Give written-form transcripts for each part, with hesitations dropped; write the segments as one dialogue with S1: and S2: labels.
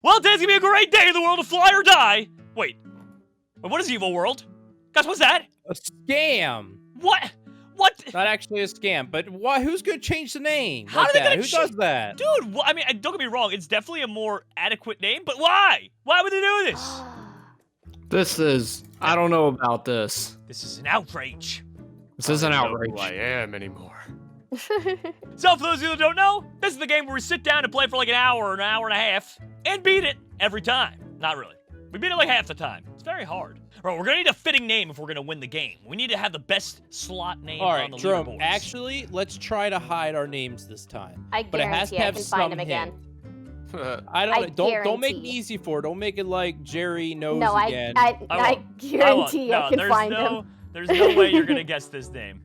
S1: Well, today's gonna be a great day in the world of Fly or Die. Wait, what is Evil World? Guys, what's that?
S2: A scam.
S1: What? What?
S2: Not actually a scam, but why? Who's gonna change the name?
S1: How
S2: like
S1: are they
S2: that?
S1: gonna
S2: Who does that?
S1: Dude, I mean, don't get me wrong. It's definitely a more adequate name, but why? Why would they do this?
S3: This is... I don't know about this.
S1: This is an outrage.
S3: This is an
S4: I don't
S3: outrage.
S4: know who I am anymore.
S1: So, for those of you that don't know, this is the game where we sit down and play for like an hour and a half, and beat it every time. Not really. We beat it like half the time. It's very hard. All right, we're gonna need a fitting name if we're gonna win the game. We need to have the best slot name on the
S2: Jerome,
S1: leaderboards.
S2: actually, let's try to hide our names this time.
S5: I
S2: But it has
S5: guarantee
S2: to
S5: I
S2: have
S5: can
S2: some
S5: find him again.
S2: hint.
S5: I
S2: Don't make it
S5: guarantee.
S2: easy for it. Don't make it like Jerry knows
S5: No,
S2: again.
S5: I
S1: won't.
S5: guarantee I can
S1: there's
S5: find
S1: no,
S5: him.
S1: There's no way you're gonna guess this name.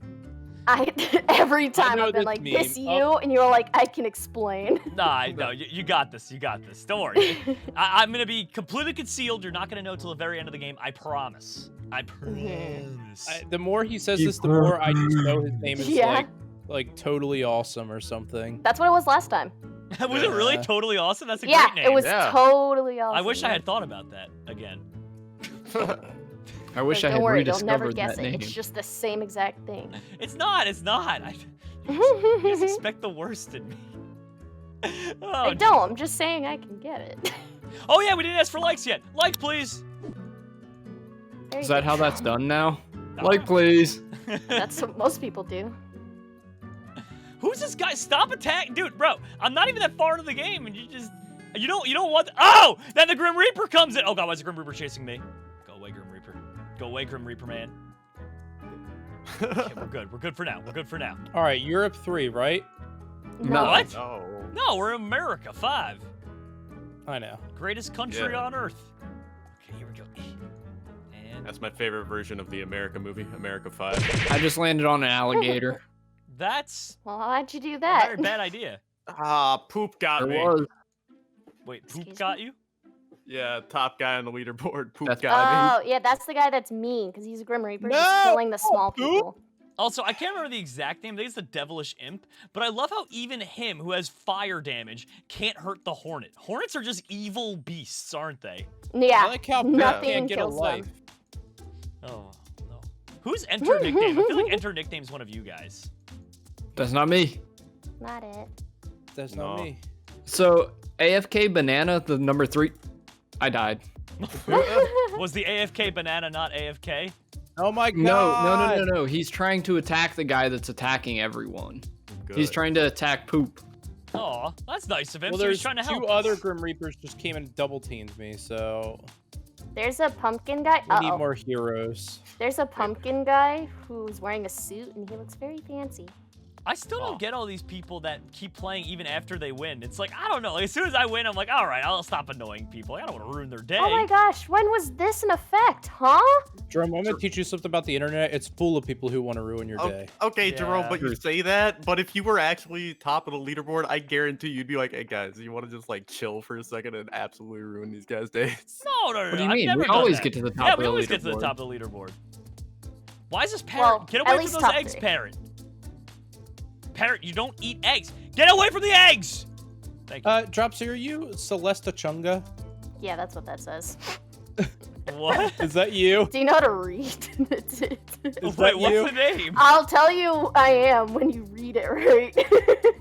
S5: Every time
S2: know
S5: I've been
S2: this
S5: like,
S2: meme.
S5: this you, and you're like, I can explain.
S1: Nah, no, you got this. You got this. Don't worry. I'm gonna be completely concealed. You're not gonna know till the very end of the game. I promise. I promise.
S2: The more he says this, the more I just know his name is
S5: Yeah.
S2: like totally awesome or something.
S5: That's what it was last time.
S1: Was it really totally awesome? That's a
S5: Yeah,
S1: great name.
S5: it was
S4: Yeah.
S5: totally awesome.
S1: I wish I had thought about that again.
S3: I wish I
S5: Don't
S3: had
S5: worry, they'll never
S3: rediscovered
S5: guess
S3: that
S5: it.
S3: name.
S5: It's just the same exact thing.
S1: It's not. It's not. You guys expect the worst in me. Oh,
S5: I don't. I'm just saying I can get it.
S1: oh yeah, we didn't ask for likes yet. Likes, please.
S5: There
S3: Is
S5: you
S3: that
S5: go.
S3: how that's done now?
S1: No.
S3: Like, please.
S5: That's what most people do.
S1: Who's this guy? Stop attacking, dude, bro. I'm not even that far into the game, and you don't want. Oh, then the Grim Reaper comes in. Oh god, why is the Grim Reaper chasing me? Go away, Grim Reaper. Go away, Grim Reaper, man. Okay, we're good. We're good for now. We're good for now.
S2: All right, Europe 3, right?
S3: No.
S1: What?
S4: No.
S1: No, we're in America 5.
S2: I know.
S1: Greatest country
S4: Yeah.
S1: on earth. Okay, here we go. And
S4: That's my favorite version of the America movie, America 5.
S3: I just landed on an alligator.
S1: that's
S5: Well, how'd you do
S1: a
S5: that?
S1: very bad idea.
S4: Ah, poop got
S3: There
S4: me.
S3: was.
S1: Wait,
S5: Excuse
S1: poop got you?
S4: Yeah, top guy on the leaderboard. Poop
S3: That's-
S4: got me.
S5: Oh, yeah, that's the guy that's mean, because he's a Grim Reaper.
S2: No!
S5: He's killing the small
S2: Poop!
S5: people.
S1: Also, I can't remember the exact name. I think it's the Devilish Imp. But I love how even him, who has fire damage, can't hurt the Hornet. Hornets are just evil beasts, aren't they?
S5: Yeah,
S2: I like how Pip
S5: nothing
S2: can't get a
S5: kills
S2: life.
S5: them.
S1: Oh, no. Who's Enter Nickname? I feel like Enter Nickname's one of you guys.
S3: That's not me.
S5: Not it.
S2: That's not
S4: No.
S2: me.
S3: So, AFK Banana, the number 3. I died.
S1: Was the AFK banana not AFK?
S2: Oh my
S3: No,
S2: god!
S3: no. He's trying to attack the guy that's attacking everyone.
S4: Good.
S3: He's trying to attack Poop.
S1: Aw, that's nice of him.
S2: Well,
S1: So he's
S2: there's
S1: trying to help
S2: two
S1: us.
S2: other Grim Reapers just came and double teamed me, so
S5: There's a pumpkin guy.
S2: we need
S5: Uh-oh.
S2: more heroes.
S5: There's a pumpkin guy who's wearing a suit, and he looks very fancy.
S1: I still don't get all these people that keep playing even after they win. It's like, I don't know. Like, as soon as I win, I'm like, all right, I'll stop annoying people. I don't want to ruin their day.
S5: Oh my gosh, when was this in effect, huh?
S2: Jerome, I'm gonna teach you something about the internet. It's full of people who want to ruin your day.
S4: Okay, Jerome,
S1: Yeah.
S4: but you say that, but if you were actually top of the leaderboard, I guarantee you'd be like, hey guys, you want to just like chill for a second and absolutely ruin these guys' days?
S1: No.
S3: What do you
S1: I've
S3: mean?
S1: never
S3: We
S1: done
S3: always
S1: that.
S3: get to the top
S1: Yeah,
S3: of
S1: we
S3: the
S1: always get to the
S3: leaderboard.
S1: top of the leaderboard. Why is this parrot?
S5: Well,
S1: Get
S5: at
S1: away from
S5: least
S1: those
S5: top
S1: eggs,
S5: 3.
S1: parrot. Parrot, you don't eat eggs. Get away from the eggs! Thank you.
S2: Dropsy, are you Celesta Chunga?
S5: Yeah, that's what that says.
S1: What?
S2: Is that you?
S5: Do you know how to read? That's it.
S2: Is
S1: Wait,
S2: that
S1: what's
S2: you?
S1: the name?
S5: I'll tell you I am when you read it, right?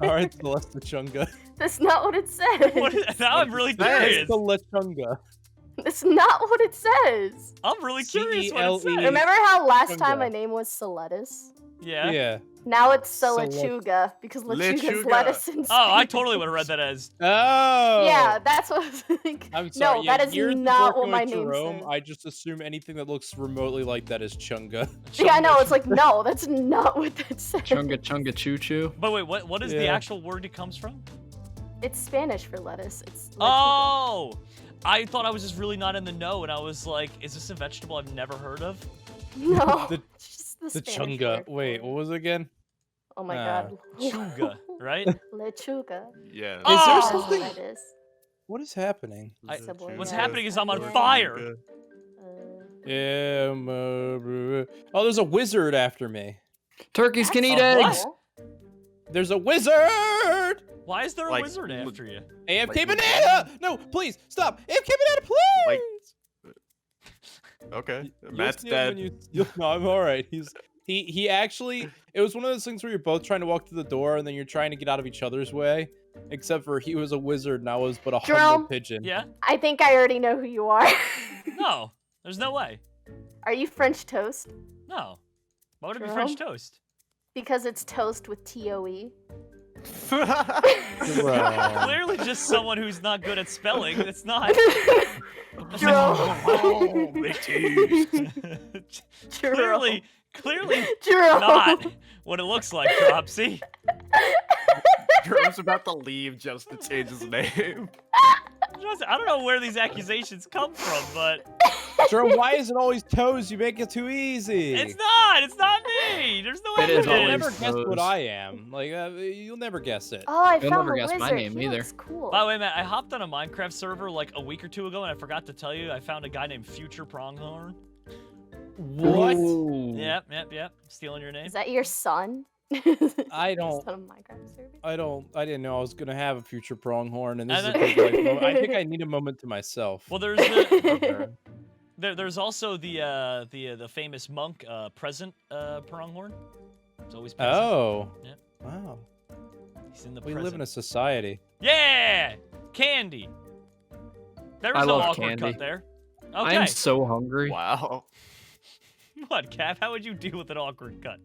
S2: All right, Celesta Chunga.
S5: That's not what it says.
S1: What is, now I'm really curious.
S2: Celesta Chunga.
S5: That's not what it says.
S1: I'm really curious what it
S2: CELE.
S1: says.
S5: Remember how last time
S2: Chunga.
S5: my name was Celetus?
S1: Yeah.
S2: Yeah.
S5: Now it's
S2: Select-
S5: Lechuga, because Lechuga's
S4: Lechuga.
S5: lettuce and
S1: Oh, I
S5: spinach.
S1: totally would have read that as.
S2: Oh.
S5: Yeah, that's what I was thinking.
S2: I'm sorry.
S5: No,
S2: yeah,
S5: that is
S2: years of
S5: not what
S2: working
S5: my
S2: with
S5: name
S2: Jerome,
S5: says.
S2: I just assume anything that looks remotely like that is Chunga.
S5: Yeah, I know. It's like, no, that's not what that says.
S3: Chunga chunga choo choo.
S1: But wait, what is the
S2: Yeah.
S1: actual word it comes from?
S5: It's Spanish for lettuce. It's Lechuga.
S1: Oh! I thought I was just really not in the know, and I was like, is this a vegetable I've never heard of?
S5: No,
S2: The-
S5: it's just the
S2: The
S5: Spanish
S2: Chunga.
S5: word for
S2: Wait,
S5: it.
S2: what was it again?
S5: Oh my
S2: Ah.
S5: god.
S1: Chuga, right?
S5: Lechuga.
S4: Yeah.
S1: Oh!
S2: Is there
S5: That's
S2: something?
S5: what it is.
S2: What is happening?
S5: Subway
S1: What's
S5: Yeah.
S1: happening is I'm on
S5: Yeah.
S1: fire.
S5: Uh,
S2: Yeah. Oh, there's a wizard after me.
S3: Turkeys can eat
S1: a what?
S3: eggs.
S5: cool.
S2: There's a wizard.
S1: Why is there a
S4: Like,
S1: wizard after you?
S2: AFK
S4: Like-
S2: banana! No, please stop. AFK banana, please.
S4: Okay,
S2: You'll
S4: Matt's
S2: see him when
S4: dead.
S2: No, I'm all right. He actually. It was one of those things where you're both trying to walk through the door and then you're trying to get out of each other's way. Except for he was a wizard and I was but a humble
S5: Jerome?
S2: pigeon.
S1: Yeah?
S5: I think I already know who you are.
S1: No, there's no way.
S5: Are you French toast?
S1: No. Why would it be
S5: Jerome?
S1: French toast?
S5: Because it's toast with T-O-E.
S2: Bro.
S1: Clearly just someone who's not good at spelling. It's not.
S5: Jerome.
S4: Oh, they teased.
S1: Clearly
S5: Jerome.
S1: not what it looks like, Dropsy.
S4: Jerome's about to leave just to change his name.
S1: I don't know where these accusations come from, but
S2: Jerome, why is it always toes? You make it too easy.
S1: it's not. It's not me. There's no
S3: It is
S1: evidence.
S2: You'll
S3: always
S2: never guess what
S3: toes.
S2: I am. Like, you'll never guess it.
S5: Oh, I
S3: You'll
S5: found
S3: never
S5: the
S3: guess
S5: wizard.
S3: my name
S5: He
S3: either.
S5: looks cool.
S1: By the way, Matt, I hopped on a Minecraft server like a week or two ago, and I forgot to tell you I found a guy named Future Pronghorn.
S2: What?
S3: Ooh.
S1: Yep. Stealing your name.
S5: Is that your son?
S2: I don't.
S5: Son of Minecraft server?
S2: I didn't know I was gonna have a future pronghorn, and this is a
S1: And
S2: big like moment. I think I need a moment to myself.
S1: Well, there's the,
S2: Okay.
S1: there's also the famous monk present Pronghorn. It's always present.
S2: Oh.
S1: Yep.
S2: Wow.
S1: He's in the
S2: We
S1: present.
S2: live in a society.
S1: Yeah, candy. There was
S3: I
S1: no
S3: love
S1: awkward
S3: candy.
S1: cut there.
S3: I
S1: Okay.
S3: am so hungry.
S4: Wow.
S1: What, Cap? How would you deal with an awkward cut?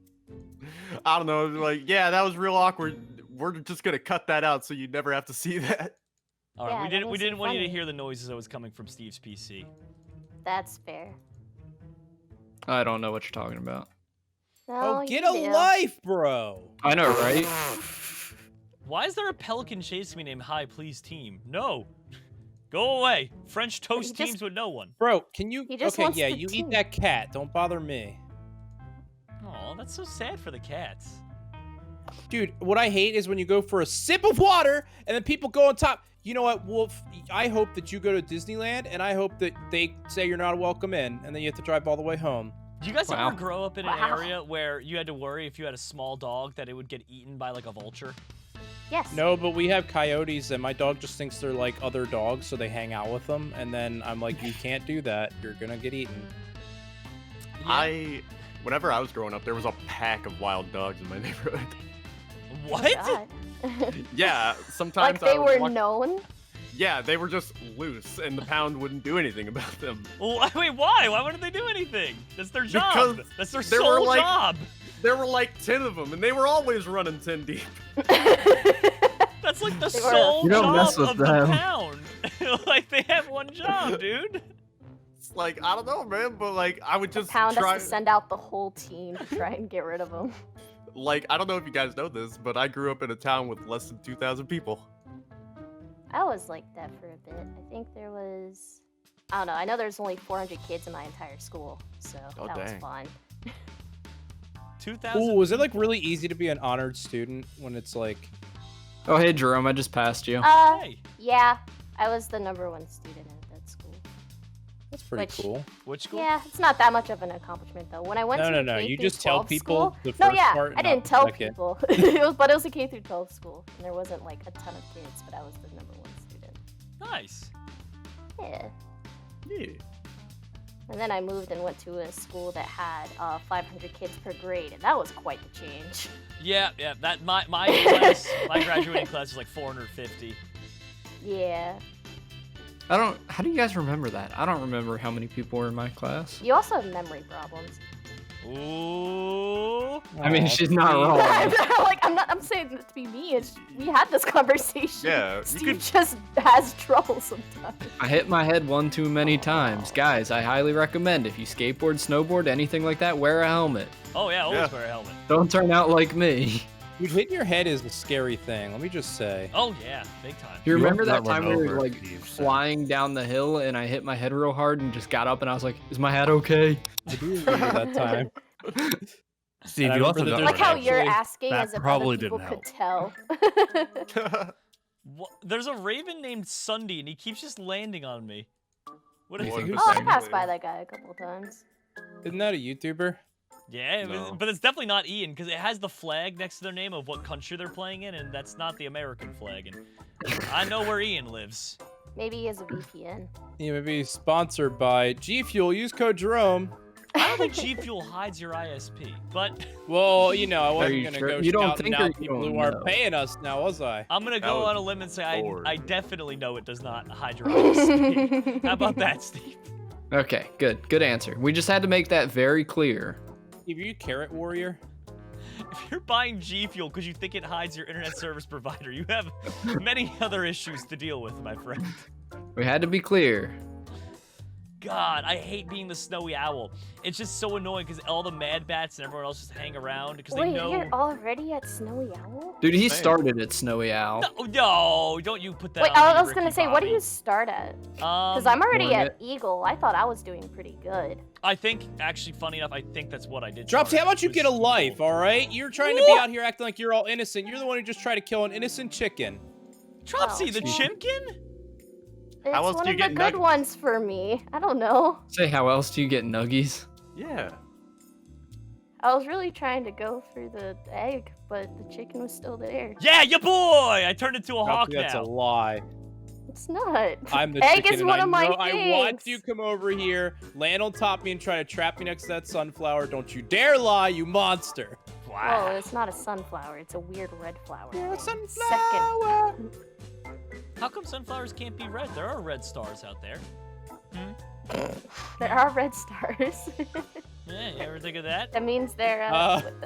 S4: I don't know. Like, yeah, that was real awkward. We're just gonna cut that out so you never have to see that.
S1: All right,
S5: Yeah,
S1: we
S5: that
S1: didn't
S5: makes it
S1: want you to
S5: funny.
S1: hear the noises that was coming from Steve's PC.
S5: That's fair.
S3: I don't know what you're talking about.
S5: No,
S2: Oh, get
S5: you
S2: a
S5: do.
S2: life, bro.
S3: I know, right?
S1: Why is there a pelican chasing me named Hi Please Team? No. Go away. French toast
S5: just-
S1: teams with no one.
S2: Bro, can you?
S5: He just
S2: Okay,
S5: wants
S2: yeah,
S5: the
S2: you
S5: team.
S2: eat that cat. Don't bother me.
S1: Oh, that's so sad for the cats.
S2: Dude, what I hate is when you go for a sip of water and then people go on top. You know what, Wolf? I hope that you go to Disneyland and I hope that they say you're not welcome in and then you have to drive all the way home.
S1: Did you guys
S3: Wow.
S1: ever grow up in an
S5: Wow.
S1: area where you had to worry if you had a small dog that it would get eaten by like a vulture?
S5: Yes.
S2: No, but we have coyotes and my dog just thinks they're like other dogs, so they hang out with them. And then I'm like, you can't do that. You're gonna get eaten.
S4: Whenever I was growing up, there was a pack of wild dogs in my neighborhood.
S1: What?
S5: God.
S4: Yeah, sometimes
S5: Like
S4: I
S5: they
S4: would
S5: were
S4: walk-
S5: known?
S4: Yeah, they were just loose, and the pound wouldn't do anything about them.
S1: Well, wait, why? Why wouldn't they do anything? That's their job.
S4: Because
S1: That's their
S4: there were,
S1: sole
S4: like-
S1: job.
S4: There were like 10 of them, and they were always running 10 deep.
S1: That's like the
S5: They were-
S1: sole
S3: You don't
S1: job
S3: mess with
S1: of the
S3: them.
S1: pound. Like they have one job, dude.
S4: It's like, I don't know, man, but like, I would just
S5: Pound
S4: try.
S5: has to send out the whole team to try and get rid of them.
S4: Like, I don't know if you guys know this, but I grew up in a town with less than 2,000 people.
S5: I was like that for a bit. I think there was... I don't know. I know there's only 400 kids in my entire school, so
S4: Oh,
S5: that was
S4: dang.
S5: fun.
S1: 2,000.
S2: Ooh, was it like really easy to be an honored student when it's like...
S3: Oh, hey, Jerome, I just passed you.
S1: Hey,
S5: Yeah, I was the #1 student at that school.
S2: That's pretty
S5: Which-
S2: cool.
S1: which school?
S5: Yeah, it's not that much of an accomplishment though. When I went to
S2: No.
S5: K
S2: You
S5: through
S2: just tell
S5: 12
S2: people
S5: school,
S2: the
S5: no,
S2: first
S5: yeah,
S2: part,
S5: I
S2: not
S5: didn't
S2: the
S5: tell
S2: second.
S5: people. But it was a K through 12 school, and there wasn't like a ton of kids, but I was the #1 student.
S1: Nice.
S5: Yeah.
S4: Yeah.
S5: And then I moved and went to a school that had 500 kids per grade, and that was quite the change.
S1: Yeah. That my class, my graduating class was like 450.
S5: Yeah.
S3: How do you guys remember that? I don't remember how many people were in my class.
S5: You also have memory problems.
S1: Ooh.
S3: I mean,
S2: Aw,
S3: she's not
S2: Steve.
S3: wrong.
S5: Like I'm saying that to be me. We had this conversation.
S4: Yeah, you
S5: Steve
S4: could-
S5: just has trouble sometimes.
S3: I hit my head one too many times. Guys, I highly recommend if you skateboard, snowboard, anything like that, wear a helmet.
S1: Oh yeah, always
S4: Yeah.
S1: wear a helmet.
S3: Don't turn out like me.
S2: Dude, hitting your head is a scary thing. Let me just say.
S1: Oh yeah, big time.
S3: You
S6: You
S3: remember
S6: have
S3: that
S6: to run
S3: time we were
S6: over,
S3: like
S6: Steve said.
S3: flying down the hill and I hit my head real hard and just got up and I was like, is my head okay?
S2: I do remember that time.
S6: Steve,
S2: And I
S6: you also
S2: remember that
S6: know
S5: Like how
S2: actually-
S5: you're asking
S6: that
S5: as if
S6: probably
S5: other people
S6: didn't
S5: could tell.
S1: There's a raven named Sunday, and he keeps just landing on me. What do you
S3: What
S1: think?
S3: is
S5: Oh, I
S3: Exactly.
S5: passed by that guy a couple times.
S2: Isn't that a YouTuber?
S1: Yeah,
S4: No.
S1: but it's definitely not Ian because it has the flag next to their name of what country they're playing in, and that's not the American flag. And I know where Ian lives.
S5: Maybe he has a VPN.
S2: Yeah, maybe sponsored by G Fuel. Use code Jerome.
S1: I don't think G Fuel hides your ISP, but
S2: Well, you know, I wasn't
S3: you
S2: gonna
S3: sure?
S2: go
S3: You don't
S2: shouting
S3: think or
S2: out
S3: you
S2: people
S3: don't
S2: who aren't
S3: know?
S2: paying us now, was I?
S1: I'm gonna
S4: That
S1: go
S4: was
S1: on a limb and say I
S4: boring.
S1: definitely know it does not hide your ISP. How about that, Steve?
S3: Okay, good answer. We just had to make that very clear.
S2: If you Carrot Warrior.
S1: If you're buying G Fuel because you think it hides your internet service provider, you have many other issues to deal with, my friend.
S3: We had to be clear.
S1: God, I hate being the snowy owl. It's just so annoying because all the mad bats and everyone else just hang around because they
S5: Wait,
S1: know.
S5: you're already at Snowy Owl?
S3: Dude, he
S4: Same.
S3: started at Snowy Owl.
S1: No, don't you put that
S5: Wait,
S1: on me,
S5: I was gonna
S1: Ricky
S5: say, what do
S1: Bobby.
S5: you start at? Because I'm already
S3: Hornet.
S5: at Eagle. I thought I was doing pretty good.
S1: I think, actually, funny enough, I think that's what I did.
S2: Dropsy,
S1: start
S2: how about you
S1: was
S2: get a
S1: Eagle.
S2: life, all right? You're trying to be out here acting like you're all innocent. You're the one who just tried to kill an innocent chicken.
S1: Dropsy, the
S5: Oh.
S1: chimkin?
S5: It's
S4: else
S5: one
S4: do
S5: of
S4: you
S5: the
S4: get
S5: good
S4: nuggets?
S5: ones for me. I don't know.
S3: Say, how else do you get nuggies?
S4: Yeah.
S5: I was really trying to go through the egg, but the chicken was still there.
S1: Yeah, ya boy! I turned into a hawk
S2: Dropsy, that's
S1: now.
S2: a lie.
S5: It's not.
S2: I'm the
S5: Egg
S2: chicken,
S5: is
S2: and
S5: one
S2: I
S5: of my
S2: know I want
S5: things.
S2: you to come over here, land on top of me, and try to trap me next to that sunflower. Don't you dare lie, you monster.
S1: Wow.
S5: Well, it's not a sunflower. It's a weird red flower.
S2: You're a
S5: Second.
S2: sunflower.
S1: How come sunflowers can't be red? There are red stars out there.
S5: There are red stars.
S1: Yeah, you ever think of that?
S5: That means they're.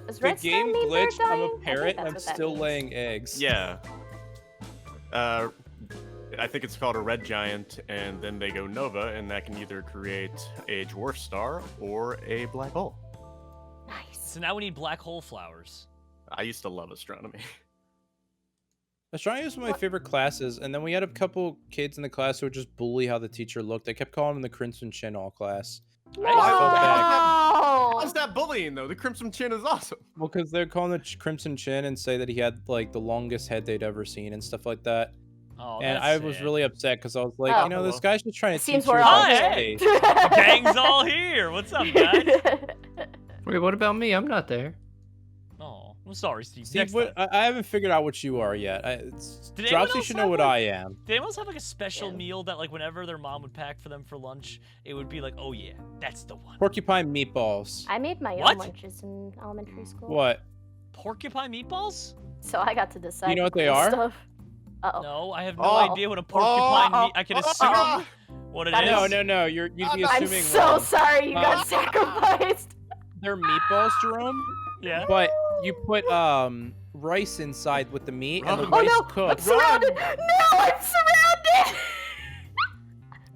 S5: Does
S2: The
S5: red star
S2: game
S5: mean they're
S2: glitched. I'm
S5: dying?
S2: a
S5: I think
S2: parrot, and
S5: that's
S2: I'm
S5: what that
S2: still
S5: means.
S2: laying eggs.
S4: Yeah. I think it's called a red giant, and then they go nova, and that can either create a dwarf star or a black hole.
S5: Nice.
S1: So now we need black hole flowers.
S4: I used to love astronomy.
S2: Astronomy was one of my favorite classes, and then we had a couple kids in the class who would just bully how the teacher looked. They kept calling him the Crimson Chin all class.
S5: No!
S4: How's that bullying, though? The Crimson Chin is awesome.
S2: Well, because they're calling it Crimson Chin and say that he had like the longest head they'd ever seen and stuff like that.
S1: Oh,
S2: And
S1: that's
S2: I was
S1: sad.
S2: really upset because I was like,
S5: Oh.
S2: you know, this guy's just trying to
S5: Seems
S2: teach you
S5: we're
S2: about
S5: all
S1: Hi.
S2: space.
S1: Gang's all here. What's up, guys?
S3: Wait, what about me? I'm not there.
S1: Oh, I'm sorry, Steve.
S2: See,
S1: Next
S2: what,
S1: time.
S2: I haven't figured out what you are yet.
S1: Did anyone
S2: Dropsy
S1: else
S2: should
S1: have
S2: know what
S1: one?
S2: I am.
S1: Did anyone else have like a special
S5: Yeah.
S1: meal that like whenever their mom would pack for them for lunch, it would be like, oh yeah, that's the one.
S2: Porcupine meatballs.
S5: I made my
S1: What?
S5: own lunches in elementary school.
S2: What?
S1: Porcupine meatballs?
S5: So I got to decide.
S2: You know what
S5: the
S2: they
S5: cool
S2: are?
S5: Stuff. Uh-oh.
S1: No, I have no
S4: Oh.
S1: idea what a porcupine meat. I can assume what it
S5: That
S1: is.
S2: No, no, no. You'd be
S5: I'm
S2: assuming
S5: so
S2: wrong.
S5: sorry you got sacrificed.
S2: They're meatballs, Jerome.
S1: Yeah.
S2: But you put rice inside with the meat, and the
S4: Oh,
S2: rice
S5: no, I'm
S2: cooks,
S5: surrounded. No, I'm surrounded.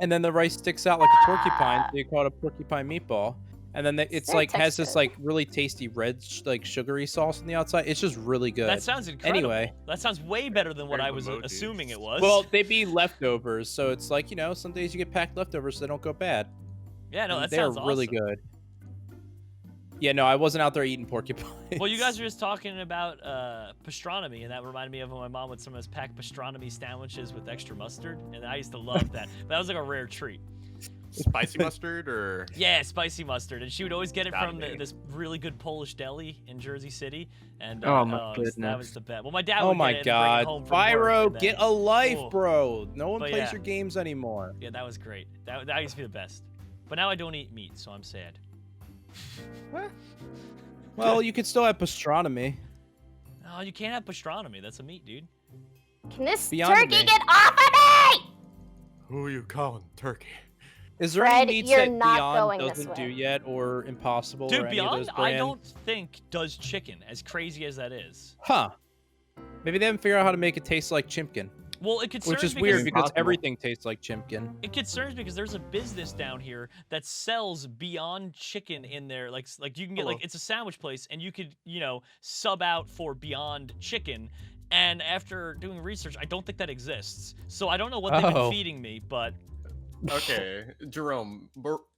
S2: and then the rice sticks out like a porcupine, so you call it a porcupine meatball. And then it's
S5: Very
S2: like has this
S5: textured.
S2: like really tasty red like sugary sauce on the outside. It's just really good.
S1: That sounds incredible.
S2: Anyway.
S1: That sounds way better than what
S4: Very
S1: I was
S4: emojis.
S1: assuming it was.
S2: Well, they be leftovers, so it's like, you know, some days you get packed leftovers so they don't go bad.
S1: yeah, no,
S2: And
S1: that
S2: they're
S1: sounds
S2: really
S1: awesome.
S2: good. Yeah, no, I wasn't out there eating porcupines.
S1: Well, you guys were just talking about pastrami, and that reminded me of when my mom would sometimes pack pastrami sandwiches with extra mustard, and I used to love that. That was like a rare treat.
S4: Spicy mustard or
S1: Yeah, spicy mustard, and she would always get it
S4: Gotta
S1: from
S4: be.
S1: this really good Polish deli in Jersey City, and
S3: Oh my
S1: that
S3: goodness.
S1: was the best. Well, my dad
S2: Oh
S1: would
S2: my
S1: get it and bring it
S2: god.
S1: home from work,
S2: Pyro,
S1: and then-
S2: get a life,
S1: Oh.
S2: bro. No one
S1: But
S2: plays
S1: yeah.
S2: your games anymore.
S1: Yeah, that was great. That used to be the best. But now I don't eat meat, so I'm sad.
S2: Well, you could still have pastrami.
S1: Oh, you can't have pastrami. That's a meat, dude.
S5: Can this
S2: Beyond
S5: turkey
S2: me.
S5: get off of me?
S4: who are you calling turkey?
S2: Is there
S5: Fred,
S2: any meats
S5: you're
S2: that
S5: not
S2: Beyond
S5: going this
S2: doesn't do
S5: way.
S2: yet, or Impossible,
S1: Dude,
S2: or any of
S1: Beyond,
S2: those
S1: I
S2: brands?
S1: don't think does chicken, as crazy as that is.
S2: Huh. Maybe they haven't figured out how to make it taste like Chimpkin.
S1: Well, it concerns
S2: Which is
S1: because
S2: weird because
S3: Impossible.
S2: everything tastes like Chimpkin.
S1: it concerns because there's a business down here that sells Beyond Chicken in there. Like you can get like
S4: Hello.
S1: it's a sandwich place, and you could sub out for Beyond Chicken. And after doing research, I don't think that exists. So I don't know what they've been
S2: Oh.
S1: feeding me, but
S4: Okay, Jerome,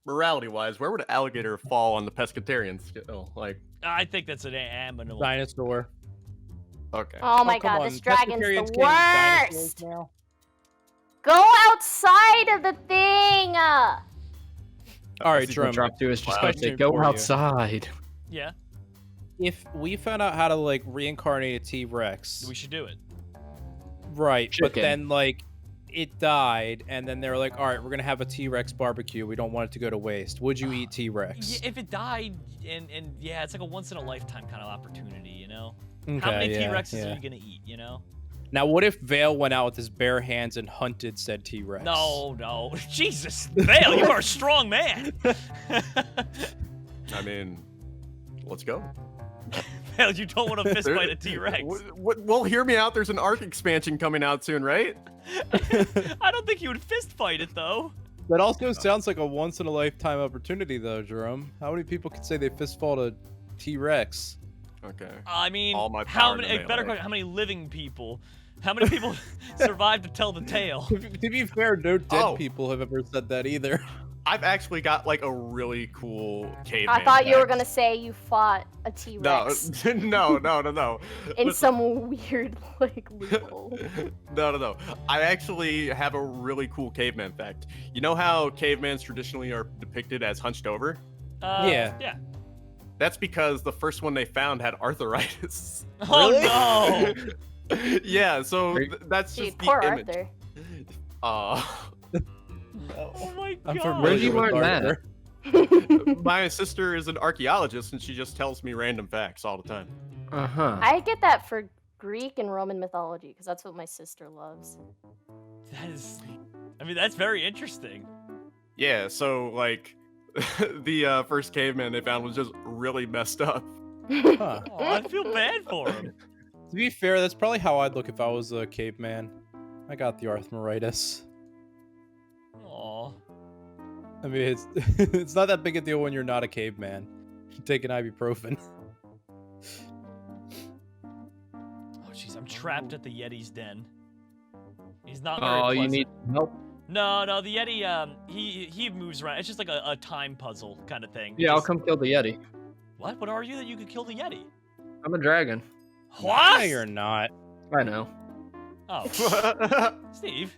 S4: morality-wise, where would an alligator fall on the pescatarian scale? Like,
S1: I think that's an animal.
S2: Dinosaur.
S4: okay.
S5: Oh my
S2: come
S5: god,
S2: on,
S5: this dragon's
S2: pescatarians
S5: the
S2: can't eat dinosaurs
S5: worst.
S2: now?
S5: Go outside of the thing.
S2: All right,
S3: That's what
S2: Jerome.
S3: Drop 2 is just
S4: Wow.
S3: going to say,
S2: Question
S3: go
S2: for you.
S3: outside.
S1: Yeah,
S2: If we found out how to like reincarnate a T-Rex,
S1: we should do it.
S2: right? But
S3: Chicken.
S2: then like it died, and then they were like, all right, we're gonna have a T-Rex barbecue. We don't want it to go to waste. Would you eat T-Rex?
S1: Yeah, if it died, and yeah, it's like a once in a lifetime kind of opportunity, you know.
S2: Okay,
S1: How many
S2: yeah,
S1: T-Rexes
S2: yeah.
S1: are you gonna eat? You know.
S2: Now, what if Vale went out with his bare hands and hunted said T-Rex?
S1: No, Jesus, Vale, you are a strong man.
S4: I mean, let's go.
S1: Vale, you don't want to fist fight a T-Rex.
S4: Well, hear me out. There's an Ark expansion coming out soon, right?
S1: I don't think you would fist fight it though.
S2: That also sounds like a once in a lifetime opportunity, though, Jerome. How many people could say they fist fought a T-Rex?
S4: Okay.
S1: I mean,
S4: All my
S1: how
S4: power to
S1: many?
S4: melee.
S1: Better question: how many living people? How many people survived to tell the tale?
S2: To be fair, no dead
S4: Oh.
S2: people have ever said that either.
S4: I've actually got like a really cool caveman.
S5: I thought you were
S4: fact.
S5: gonna say you fought a
S4: No,
S5: T-Rex
S4: no.
S5: in
S4: Listen.
S5: some weird like loophole.
S4: No. I actually have a really cool caveman fact. You know how cavemans traditionally are depicted as hunched over?
S2: Yeah.
S1: Yeah.
S4: That's because the first one they found had arthritis.
S1: Oh
S2: Really?
S1: no!
S4: Yeah, so
S3: Are you-
S4: that's
S5: Dude,
S4: just the
S5: poor
S4: image.
S5: Arthur.
S1: Oh my
S2: I'm
S1: god!
S3: Where'd you
S2: familiar with
S3: learn that?
S2: Arthur.
S4: My sister is an archaeologist, and she just tells me random facts all the time.
S5: I get that for Greek and Roman mythology because that's what my sister loves.
S1: That is, I mean, that's very interesting.
S4: Yeah, so like the first caveman they found was just really messed up.
S2: Huh.
S1: Oh, I feel bad for him.
S2: To be fair, that's probably how I'd look if I was a caveman. I got the arthritis.
S1: Aw.
S2: I mean, it's it's not that big a deal when you're not a caveman. You take an ibuprofen.
S1: Oh jeez, I'm trapped at the Yeti's den. He's not very
S3: Oh, you
S1: pleasant.
S3: need help?
S1: No, the Yeti, he moves around. It's just like a time puzzle kind of thing.
S3: Yeah, I'll
S1: Just-
S3: come kill the Yeti.
S1: What? What are you that you could kill the Yeti?
S3: I'm a dragon.
S1: What?
S2: No, you're not.
S3: I know.
S1: Oh, Steve.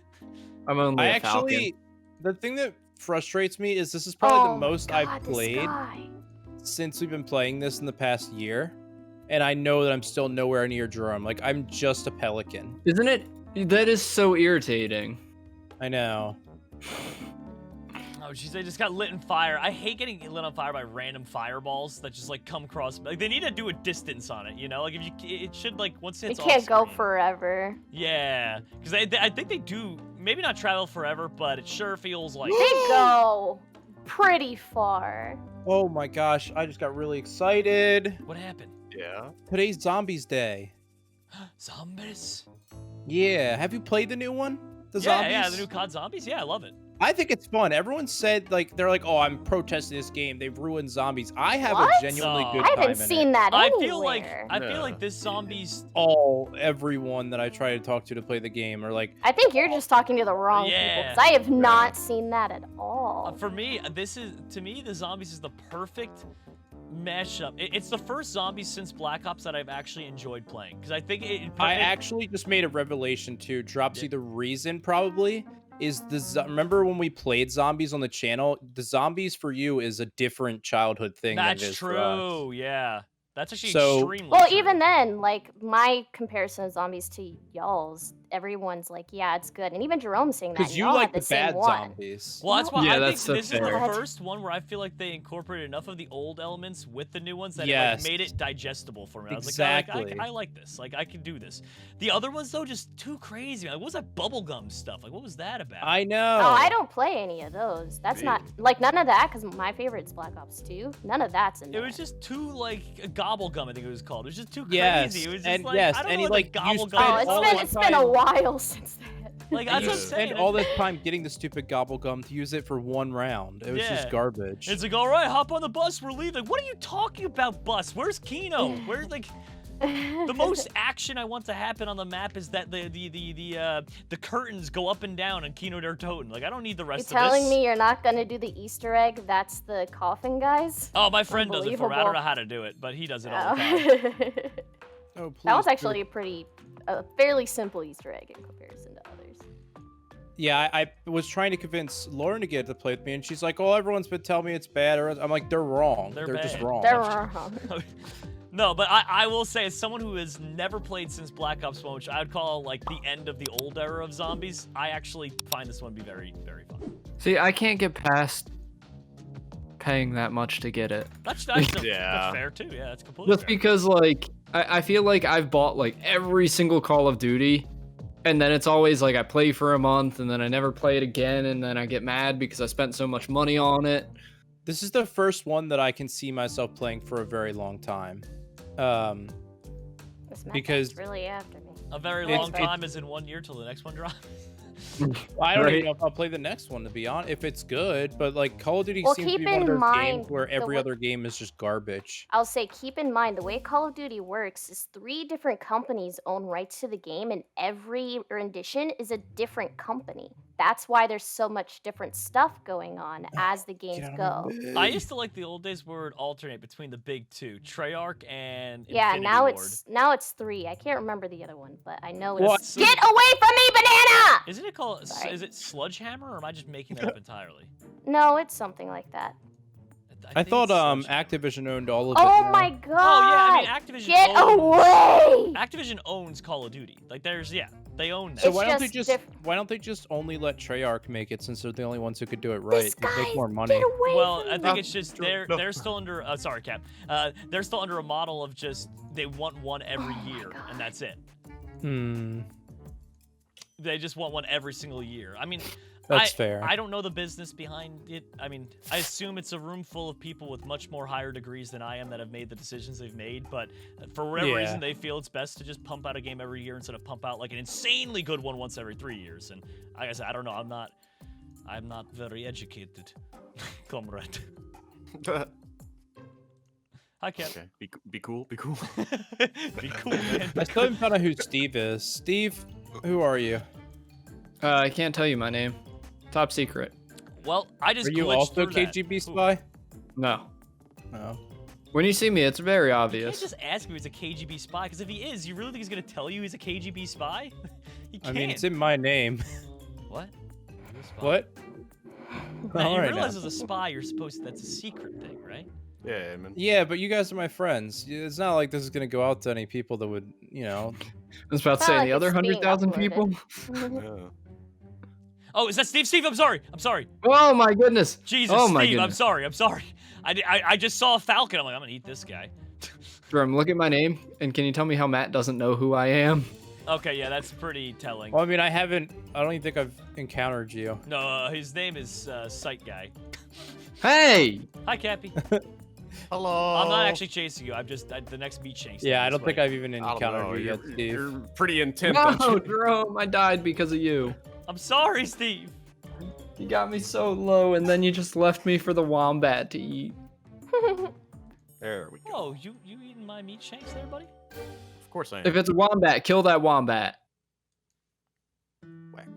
S3: I'm only
S2: I
S3: a falcon.
S2: actually, the thing that frustrates me is this is probably
S5: Oh
S2: the
S5: my
S2: most
S5: God,
S2: I've
S5: this
S2: played
S5: guy.
S2: since we've been playing this in the past year, and I know that I'm still nowhere near Jerome. Like, I'm just a pelican.
S3: Isn't it? That is so irritating.
S2: I know.
S1: Oh jeez, they just got lit in fire. I hate getting lit on fire by random fireballs that just like come across. Like they need to do a distance on it, you know? Like if you, it should like once
S5: It
S1: it's
S5: can't go
S1: off-screen.
S5: forever.
S1: Yeah, because I think they do maybe not travel forever, but it sure feels like.
S5: They go pretty far.
S2: Oh my gosh, I just got really excited.
S1: What happened?
S4: Yeah.
S2: Today's Zombies Day.
S1: Zombies?
S2: Yeah, have you played the new one? The
S1: Yeah,
S2: Zombies?
S1: yeah, the new COD Zombies. Yeah, I love it.
S2: I think it's fun. Everyone said like they're like, "Oh, I'm protesting this game. They've ruined zombies." I have
S5: What?
S2: a genuinely
S1: No.
S2: good
S5: I
S2: time
S5: haven't
S2: in
S5: seen
S2: it.
S5: that
S1: I
S5: anywhere.
S1: feel like
S4: No.
S1: this zombies.
S2: Everyone that I try to talk to play the game are like,
S5: I think you're just talking to the wrong people
S1: Yeah.
S5: because I have not seen that at all.
S1: For me, to me the zombies is the perfect mashup. It's the first zombies since Black Ops that I've actually enjoyed playing because I think
S2: I actually just made a revelation too. Dropsy,
S1: Yeah.
S2: the reason probably is remember when we played zombies on the channel? The zombies for you is a different childhood thing. than it
S1: That's
S2: is for us.
S1: true. Yeah, that's actually
S2: So-
S1: extremely.
S5: Well,
S1: true.
S5: even then, like my comparison of zombies to y'all's, everyone's like, yeah, it's good, and even Jerome's saying that.
S2: Because
S5: and
S2: you
S5: y'all
S2: like
S5: had
S2: the
S5: the same
S2: bad
S5: one.
S2: zombies.
S1: Well, that's why
S3: Yeah,
S1: I
S3: that's
S1: think
S3: so
S1: this is
S3: fair.
S1: the first one where I feel like they incorporated enough of the old elements with the new ones that it
S2: Yes.
S1: like, made it digestible for me. I was
S2: Exactly.
S1: like, I like this. Like, I can do this. The other ones though, just too crazy. Like, what was that bubblegum stuff? Like, what was that about?
S2: I know.
S5: Oh, I don't play any of those. That's
S4: Me.
S5: not like none of that because my favorite's Black Ops 2. None of that's in
S1: It
S5: there.
S1: was just too like gum. I think it was called. It was just too
S2: Yes,
S1: crazy. It was just
S2: and
S1: like,
S2: yes,
S1: I don't
S2: and
S1: know
S2: he,
S1: what
S2: like,
S1: the
S2: you
S1: gum.
S2: spent
S5: Oh,
S2: all
S5: it's been a while since that.
S1: Like that's
S2: You
S1: what I'm saying.
S2: spent all this time getting this stupid gobblegum to use it for one round. It was
S1: Yeah.
S2: just garbage.
S1: It's like, all right, hop on the bus. We're leaving. What are you talking about, bus? Where's Kino? Where's like the most action I want to happen on the map is that the curtains go up and down on Kino der Toten. Like I don't need the
S5: You're
S1: rest of
S5: telling
S1: this.
S5: me you're not gonna do the Easter egg? That's the coffin guys.
S1: Oh, my friend does it for me. I don't
S5: Unbelievable.
S1: know how to do it, but he does it all the time.
S2: Oh, please
S5: That was
S2: do.
S5: actually a fairly simple Easter egg in comparison to others.
S2: Yeah, I was trying to convince Lauren to get to play with me, and she's like, "Oh, everyone's been telling me it's bad." I'm like, "They're wrong.
S1: They're
S2: They're just
S1: bad.
S2: wrong."
S5: They're wrong.
S1: No, but I will say, as someone who has never played since Black Ops 1, which I would call like the end of the old era of zombies, I actually find this one to be very, very fun.
S3: See, I can't get past paying that much to get it.
S1: That's
S4: Yeah.
S1: fair too. Yeah, that's completely
S3: Just
S1: fair.
S3: because, like, I feel like I've bought, like, every single Call of Duty, and then it's always, like, I play for a month, and then I never play it again, and then I get mad because I spent so much money on it.
S2: This is the first one that I can see myself playing for a very long time.
S5: This map
S2: Because-
S5: is really after me.
S1: A very
S2: It's-
S1: long
S2: it's-
S1: time is in 1 year till the next one drops.
S2: I don't
S3: Right.
S2: even know if I'll play the next one, to be honest, if it's good. But like Call of Duty
S5: Well,
S2: seems to be
S5: keep
S2: one of
S5: in
S2: those
S5: mind
S2: games where
S5: the
S2: every
S5: wa-
S2: other game is just garbage.
S5: I'll say, keep in mind the way Call of Duty works is 3 different companies own rights to the game, and every rendition is a different company. That's why there's so much different stuff going on as the games
S2: Get out
S5: go.
S2: of my
S1: I
S2: way.
S1: used to like the old days where it would alternate between the big two, Treyarch and
S5: Yeah,
S1: Infinity
S5: now
S1: Ward.
S5: it's 3. I can't remember the other one, but I know
S2: Well,
S5: it's. Get away from me, banana!
S1: Isn't it called?
S5: Sorry.
S1: Is it Sludgehammer, or am I just making that up entirely?
S5: No, it's something like that.
S2: I
S1: think
S2: thought
S1: it's Sludgehammer.
S2: Activision owned all of it.
S5: Oh
S2: now.
S5: my god!
S1: Oh yeah, I mean Activision.
S5: Get
S1: owns,
S5: away!
S1: Activision owns Call of Duty. Like there's they own that.
S2: So
S5: It's
S2: why don't they
S5: just
S2: just why don't they just only let Treyarch make it, since they're the only ones who could do it right
S5: This
S2: and
S5: guy,
S2: make more money?
S5: get away
S1: Well,
S5: from
S1: I
S5: me.
S1: think it's just
S4: No.
S1: they're still under. Sorry, Cap. They're still under a model of just they want one every
S5: Oh my
S1: year,
S5: God.
S1: and that's it.
S2: Hmm,
S1: They just want one every single year. I mean,
S2: that's fair.
S1: I don't know the business behind it. I mean, I assume it's a room full of people with much more higher degrees than I am that have made the decisions they've made. But for whatever
S2: Yeah.
S1: reason, they feel it's best to just pump out a game every year instead of pump out like an insanely good one once every 3 years. And like I said, I don't know. I'm not very educated, comrade. Hi, Cap.
S4: Okay, be cool, be cool.
S1: Be cool, man.
S2: I still haven't found out who Steve is. Steve, who are you?
S3: I can't tell you my name. Top secret.
S1: Well, I just
S2: Are you
S1: glitched
S2: also
S1: through that.
S2: KGB
S1: Ooh.
S2: spy?
S3: No.
S2: No.
S3: When you see me, it's very
S1: You can't
S3: obvious.
S1: just ask him if he's a KGB spy, because if he is, you really think he's gonna tell you he's a KGB spy? He
S2: I
S1: can't.
S2: mean, it's in my name.
S1: What? Are you a spy?
S2: What?
S1: Man,
S2: All
S1: you
S2: right
S1: realize
S2: now.
S1: as a spy, you're supposed to, that's a secret thing, right?
S4: Yeah, man.
S2: Yeah, but you guys are my friends. It's not like this is gonna go out to any people that would, you know.
S3: I was about to
S5: It's
S3: say,
S5: not
S3: the
S5: like
S3: other
S5: it's being
S3: 100,000
S5: uploaded.
S3: people?
S4: Yeah.
S1: Oh, is that Steve? Steve, I'm sorry. I'm sorry.
S3: Oh my goodness.
S1: Jesus,
S3: Oh my
S1: Steve, I'm
S3: goodness.
S1: sorry. I'm sorry. I just saw a falcon. I'm like, I'm gonna eat this guy.
S3: Jerome, look at my name, and can you tell me how Matt doesn't know who I am?
S1: Okay, yeah, that's pretty telling.
S2: Well, I mean, I don't even think I've encountered you.
S1: No, his name is Sight Guy.
S3: Hey!
S1: Hi, Cappy.
S4: Hello.
S1: I'm not actually chasing you. I'm just the next meat shank.
S2: Yeah, I don't think I've even
S4: I don't
S2: encountered
S4: know.
S2: you yet,
S4: You're,
S2: Steve.
S4: you're pretty intent.
S3: No,
S4: aren't you?
S3: Jerome, I died because of you.
S1: I'm sorry, Steve.
S3: You got me so low, and then you just left me for the wombat to eat.
S4: There we go.
S1: Oh, you eating my meat shanks there, buddy?
S4: Of course I am.
S3: If it's a wombat, kill that wombat.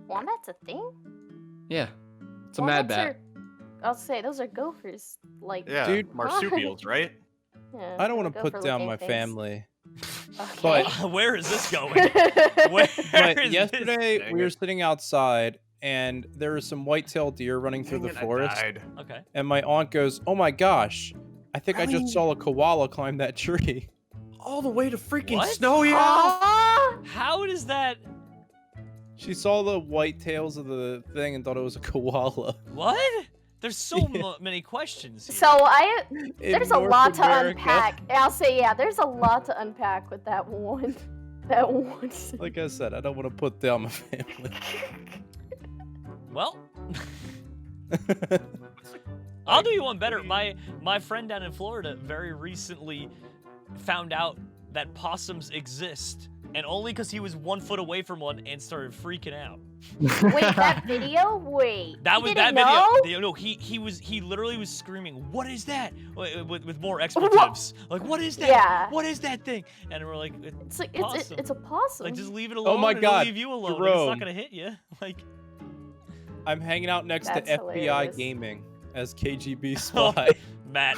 S5: Wombat's a thing?
S3: Yeah, it's a mad
S5: Wombats
S3: bat.
S5: are- I'll say those are gophers. Like,
S4: Yeah,
S2: Dude.
S4: marsupials, right?
S5: yeah,
S2: I don't want to
S5: they're
S2: put down
S5: gopher-looking
S2: my
S5: things.
S2: family.
S5: Okay.
S1: Where is this going? Where
S2: But
S1: is
S2: yesterday
S4: Dang
S2: we were
S4: it.
S2: sitting outside and there were some white-tailed deer running through the
S4: Dang it, I
S2: forest.
S4: died.
S1: this? Okay.
S2: And my aunt goes, "Oh my gosh, I think I just saw a koala climb that tree."
S4: All the way to freaking
S1: What?
S4: Snowy Owl.
S5: Ah!
S1: How does that?
S2: She saw the white tails of the thing and thought it was a koala.
S1: What? There's so
S2: Yeah.
S1: many questions here.
S5: So
S2: In
S5: there's a
S2: North
S5: lot to
S2: America.
S5: unpack. I'll say, yeah, there's a lot to unpack with that one. That one.
S2: Like I said, I don't want to put down my family.
S1: Well, I'll do you one better. My friend down in Florida very recently found out that possums exist, and only because he was 1 foot away from one and started freaking out.
S5: Wait, that video? Wait.
S1: That
S5: you
S1: was
S5: didn't
S1: that
S5: know?
S1: video. No, he literally was screaming, "What is that?" With more expletives. Like, what is that?
S5: Yeah.
S1: What is that thing? And we're like,
S5: It's like
S1: possum.
S5: it's a possum.
S1: Like, just leave it alone.
S2: Oh my
S1: and it'll
S2: God,
S1: leave you alone. Like, it's
S2: Jerome.
S1: not gonna hit you. Like,
S2: I'm hanging out next
S5: That's
S2: to FBI
S5: hilarious.
S2: Gaming as KGB
S1: Oh.
S2: spy.
S1: Matt,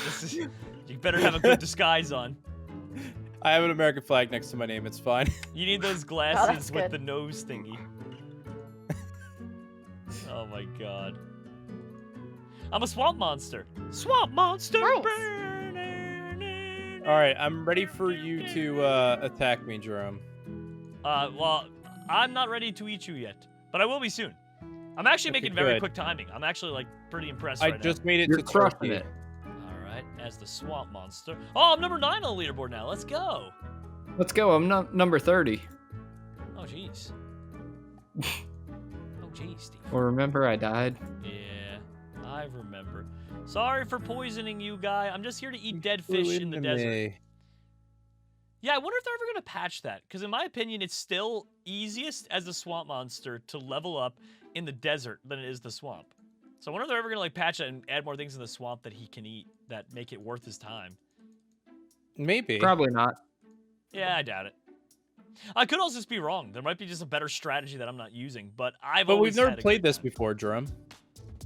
S1: you better have a good disguise on.
S2: I have an American flag next to my name. It's fine.
S1: You need those
S5: that's
S1: glasses with
S5: good.
S1: the nose thingy. Oh my god. I'm a swamp monster. Swamp monster.
S5: Nice.
S2: All right, I'm ready for you to attack me, Jerome.
S1: Well, I'm not ready to eat you yet, but I will be soon. I'm actually
S2: Okay,
S1: making very
S2: good.
S1: quick timing. I'm actually like pretty impressed
S2: I
S1: right
S2: just made it
S3: You're
S2: to
S3: crushing
S2: Turkey.
S3: it.
S1: now. All right, as the swamp monster. Oh, I'm number 9 on the leaderboard now. Let's go.
S3: Let's go. I'm number 30.
S1: Oh jeez. Oh jeez, Steve.
S3: Well, remember I died.
S1: Yeah, I remember. Sorry for poisoning you, guy. I'm just here to eat dead
S2: Flew
S1: fish in the
S2: into
S1: desert.
S2: me.
S1: Yeah, I wonder if they're ever gonna patch that. Because in my opinion, it's still easiest as a swamp monster to level up in the desert than it is the swamp. So I wonder if they're ever gonna like patch it and add more things in the swamp that he can eat that make it worth his time.
S2: Maybe.
S3: Probably not.
S1: Yeah, I doubt it. I could also just be wrong. There might be just a better strategy that I'm not using, but I've
S2: But
S1: always
S2: we've never
S1: had a
S2: played
S1: good
S2: this
S1: time.
S2: before, Jerome.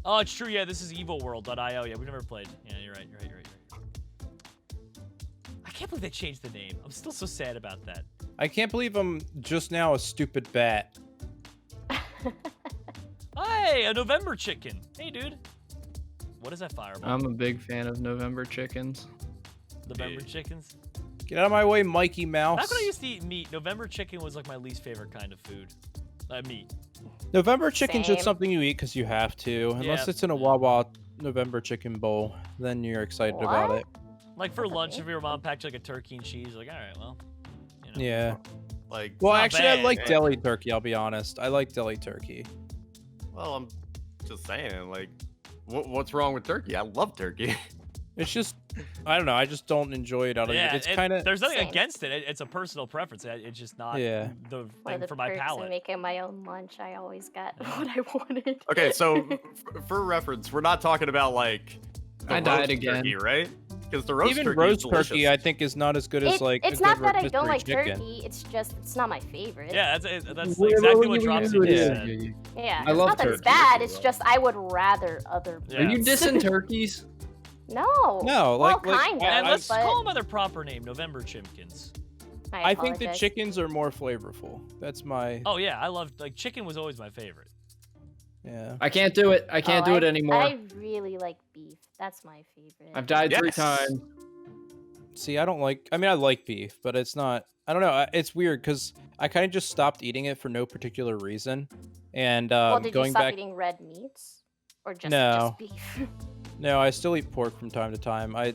S1: Oh, it's true. Yeah, this is evilworld.io. Yeah, we've never played. Yeah, you're right. I can't believe they changed the name. I'm still so sad about that.
S2: I can't believe I'm just now a stupid bat.
S1: Hey, a November chicken. Hey, dude. What is that fireball?
S3: I'm a big fan of November chickens.
S1: November chickens?
S2: Get out of my way, Mikey Mouse.
S1: Back when I used to eat meat, November chicken was like my least favorite kind of food. Meat.
S2: November chicken's
S5: Same.
S2: just something you eat because you have to. Unless
S1: Yeah.
S2: it's in a Wawa November chicken bowl, then you're excited about
S5: What?
S2: it.
S1: Like for
S5: That's
S1: lunch,
S5: okay.
S1: if your mom packed like a turkey and cheese, like, all right, well, you know.
S2: Yeah.
S4: Like,
S2: Well,
S1: not
S2: actually, I
S1: bad,
S2: like
S1: man.
S2: deli turkey. I'll be honest. I like deli turkey.
S4: well, I'm just saying, like, what's wrong with turkey? I love turkey.
S2: It's just, I don't know. I just don't enjoy it out of
S1: Yeah,
S2: It's kind of.
S1: there's nothing
S5: Same.
S1: against it. It's a personal preference. It's just not
S2: Yeah.
S1: the
S5: One
S1: thing
S5: of the
S1: for my
S5: perks of
S1: palate.
S5: making my own lunch, I always got what I wanted.
S4: Okay, so for reference, we're not talking about like the
S3: I died
S4: roast
S3: again.
S4: turkey, right? Because the roast
S2: Even
S4: turkey
S2: roast
S4: is
S2: turkey, I
S4: delicious.
S2: think, is not as good as like.
S5: It's
S2: a
S5: not
S2: good
S5: that I don't
S2: rotisserie
S5: like
S2: chicken.
S5: turkey. It's just it's not my favorite.
S1: Yeah, that's exactly what Dropsy just
S2: yeah.
S1: said.
S5: Yeah,
S3: I
S5: it's
S3: love
S5: not that it's
S3: turkey.
S5: bad. It's just I would rather other.
S1: Yeah.
S3: Are you dissing turkeys?
S5: No.
S2: No,
S5: Well,
S2: like,
S5: kind
S1: And
S5: of.
S1: let's
S5: but
S1: call them by their proper name, November Chimkins.
S2: I think the
S5: apologize.
S2: chickens are more flavorful. That's my.
S1: Oh yeah, I love like chicken was always my favorite.
S2: Yeah.
S3: I can't do it. I can't do it anymore.
S5: I really like beef. That's my favorite.
S3: I've died 3
S4: Yes.
S3: times.
S2: See, I don't like. I mean, I like beef, but it's not. I don't know. It's weird because I kind of just stopped eating it for no particular reason, and
S5: well, did you
S2: going
S5: stop
S2: back.
S5: eating red meats, or just
S2: No.
S5: beef?
S2: No, I still eat pork from time to time. I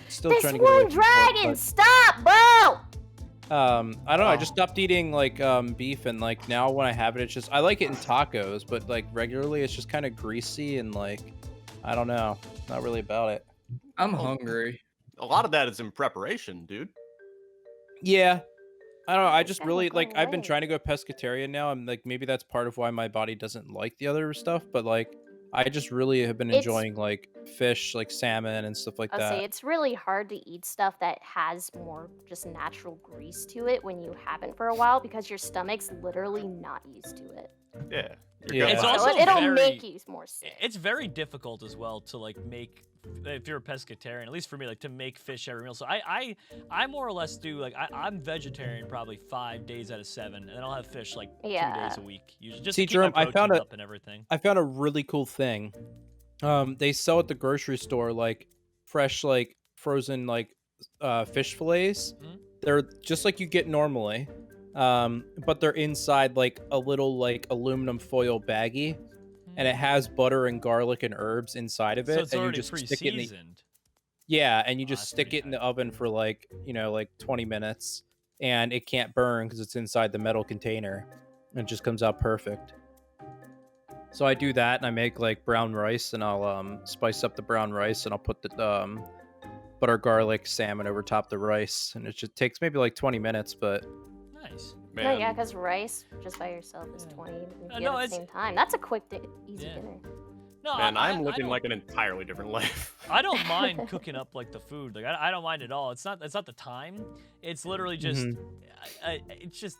S2: still
S5: This
S2: trying to get away
S5: one
S2: from pork,
S5: dragon, stop, bro!
S2: but, I don't know. I just
S4: Oh.
S2: stopped eating like beef, and like now when I have it, it's just I like it in tacos, but like regularly, it's just kind of greasy and like I don't know, not really about it.
S3: I'm hungry.
S4: A lot of that is in preparation, dude.
S2: Yeah. I don't know. I
S5: It's
S2: just
S5: kinda
S2: really like. I've been
S5: great.
S2: trying to go pescatarian now. I'm like maybe that's part of why my body doesn't like the other stuff, but like I just really have been
S5: It's-
S2: enjoying like fish, like salmon and stuff like
S5: I'll
S2: that.
S5: say it's really hard to eat stuff that has more just natural grease to it when you haven't for a while because your stomach's literally not used to it.
S4: Yeah.
S2: Yeah.
S1: It's
S5: So
S1: also
S5: it'll
S1: very-
S5: make you more sick.
S1: It's very difficult as well to like make if you're a pescatarian, at least for me, like to make fish every meal. So I more or less do like I'm vegetarian probably 5 days out of 7, and then I'll have fish like 2
S5: Yeah.
S1: days a week. Usually just
S2: See,
S1: to keep my
S2: Jerome, I
S1: protein
S2: found a-
S1: up and everything.
S2: I found a really cool thing. They sell at the grocery store like fresh like frozen like fish fillets.
S1: Mhm.
S2: They're just like you get normally. But they're inside like a little like aluminum foil baggie, and it has butter and garlic and herbs inside of it,
S1: So it's
S2: and you
S1: already
S2: just stick it in the
S1: pre-seasoned.
S2: yeah, and you
S1: Oh,
S2: just
S1: that's
S2: stick
S1: pretty
S2: it in the
S1: tight.
S2: oven for like like 20 minutes, and it can't burn because it's inside the metal container, and it just comes out perfect. So I do that, and I make like brown rice, and I'll spice up the brown rice, and I'll put the butter garlic salmon over top the rice, and it just takes maybe like 20 minutes, but
S1: Nice.
S5: No,
S4: Man.
S5: yeah, because rice just by yourself is
S1: Yeah.
S5: 20 if you
S1: no,
S5: at the
S1: it's-
S5: same time. That's a quick, easy
S1: Yeah.
S5: dinner.
S1: No,
S4: Man,
S1: I
S4: I'm living
S1: don't-
S4: like an entirely different life.
S1: I don't mind cooking up like the food. Like I don't mind at all. It's not the time. It's literally just it's just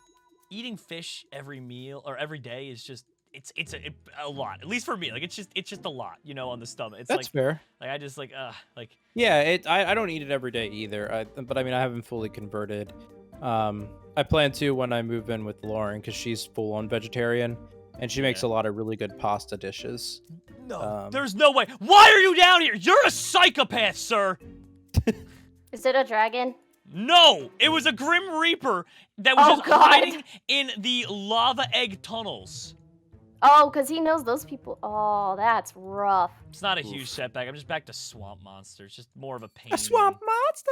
S1: eating fish every meal or every day is just it's a lot. At least for me. Like it's just a lot, on the stomach. It's
S2: that's fair.
S1: like I just like
S2: Yeah, I don't eat it every day either. But I mean, I haven't fully converted. I plan to when I move in with Lauren because she's full on vegetarian, And she makes a lot of really good pasta dishes.
S1: No, there's no way. Why are you down here? You're a psychopath, sir.
S5: Is it a dragon?
S1: No, it was a Grim Reaper that was
S5: Oh,
S1: just
S5: God.
S1: hiding in the lava egg tunnels.
S5: Oh, because he knows those people. Oh, that's rough.
S1: It's not a huge setback. I'm just back to swamp monster. It's just more of a pain.
S2: A swamp monster.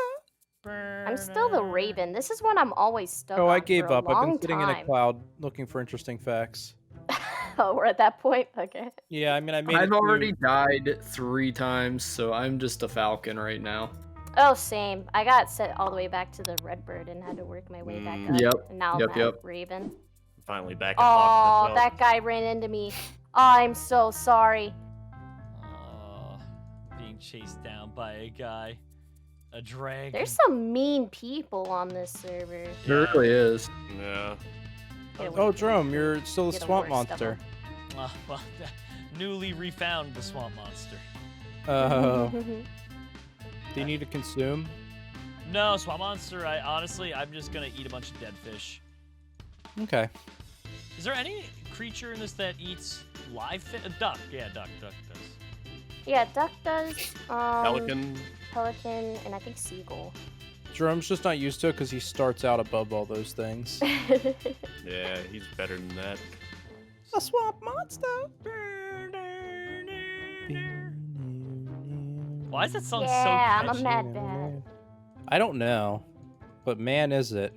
S5: I'm still the Raven. This is one I'm always stuck on.
S2: Oh, I gave
S5: for a
S2: up. I've been
S5: long
S2: sitting in a
S5: time.
S2: cloud looking for interesting facts.
S5: Oh, we're at that point? Okay.
S2: Yeah, I mean, I made
S3: I've
S2: it
S3: already
S2: through-
S3: died 3 times, so I'm just a falcon right now.
S5: Oh, same. I got set all the way back to the Redbird and had to work my way back up.
S3: Yep,
S5: And now
S3: yep,
S5: I'm
S3: yep.
S5: at Raven.
S4: Finally back at
S5: Oh,
S4: Fox myself.
S5: that guy ran into me. I'm so sorry.
S1: Being chased down by a guy. A dragon.
S5: There's some mean people on this server.
S3: There really is.
S4: Yeah.
S5: Get away
S2: Oh,
S5: from me.
S2: Drum, you're still a
S5: Get the
S2: swamp
S5: worst of
S2: monster.
S1: Well, newly refound the swamp monster.
S2: Oh. Do you need to consume?
S1: No, swamp monster. I'm just gonna eat a bunch of dead fish.
S2: Okay.
S1: Is there any creature in this that eats live fish? A duck. Yeah, duck does.
S5: Yeah, duck does.
S4: Pelican.
S5: Pelican, and I think seagull.
S2: Jerome's just not used to it because he starts out above all those things.
S4: Yeah, he's better than that.
S2: A swamp monster.
S1: Why does that sound
S5: Yeah,
S1: so
S5: I'm a
S1: catchy?
S5: mad bat.
S2: I don't know, but man, is it?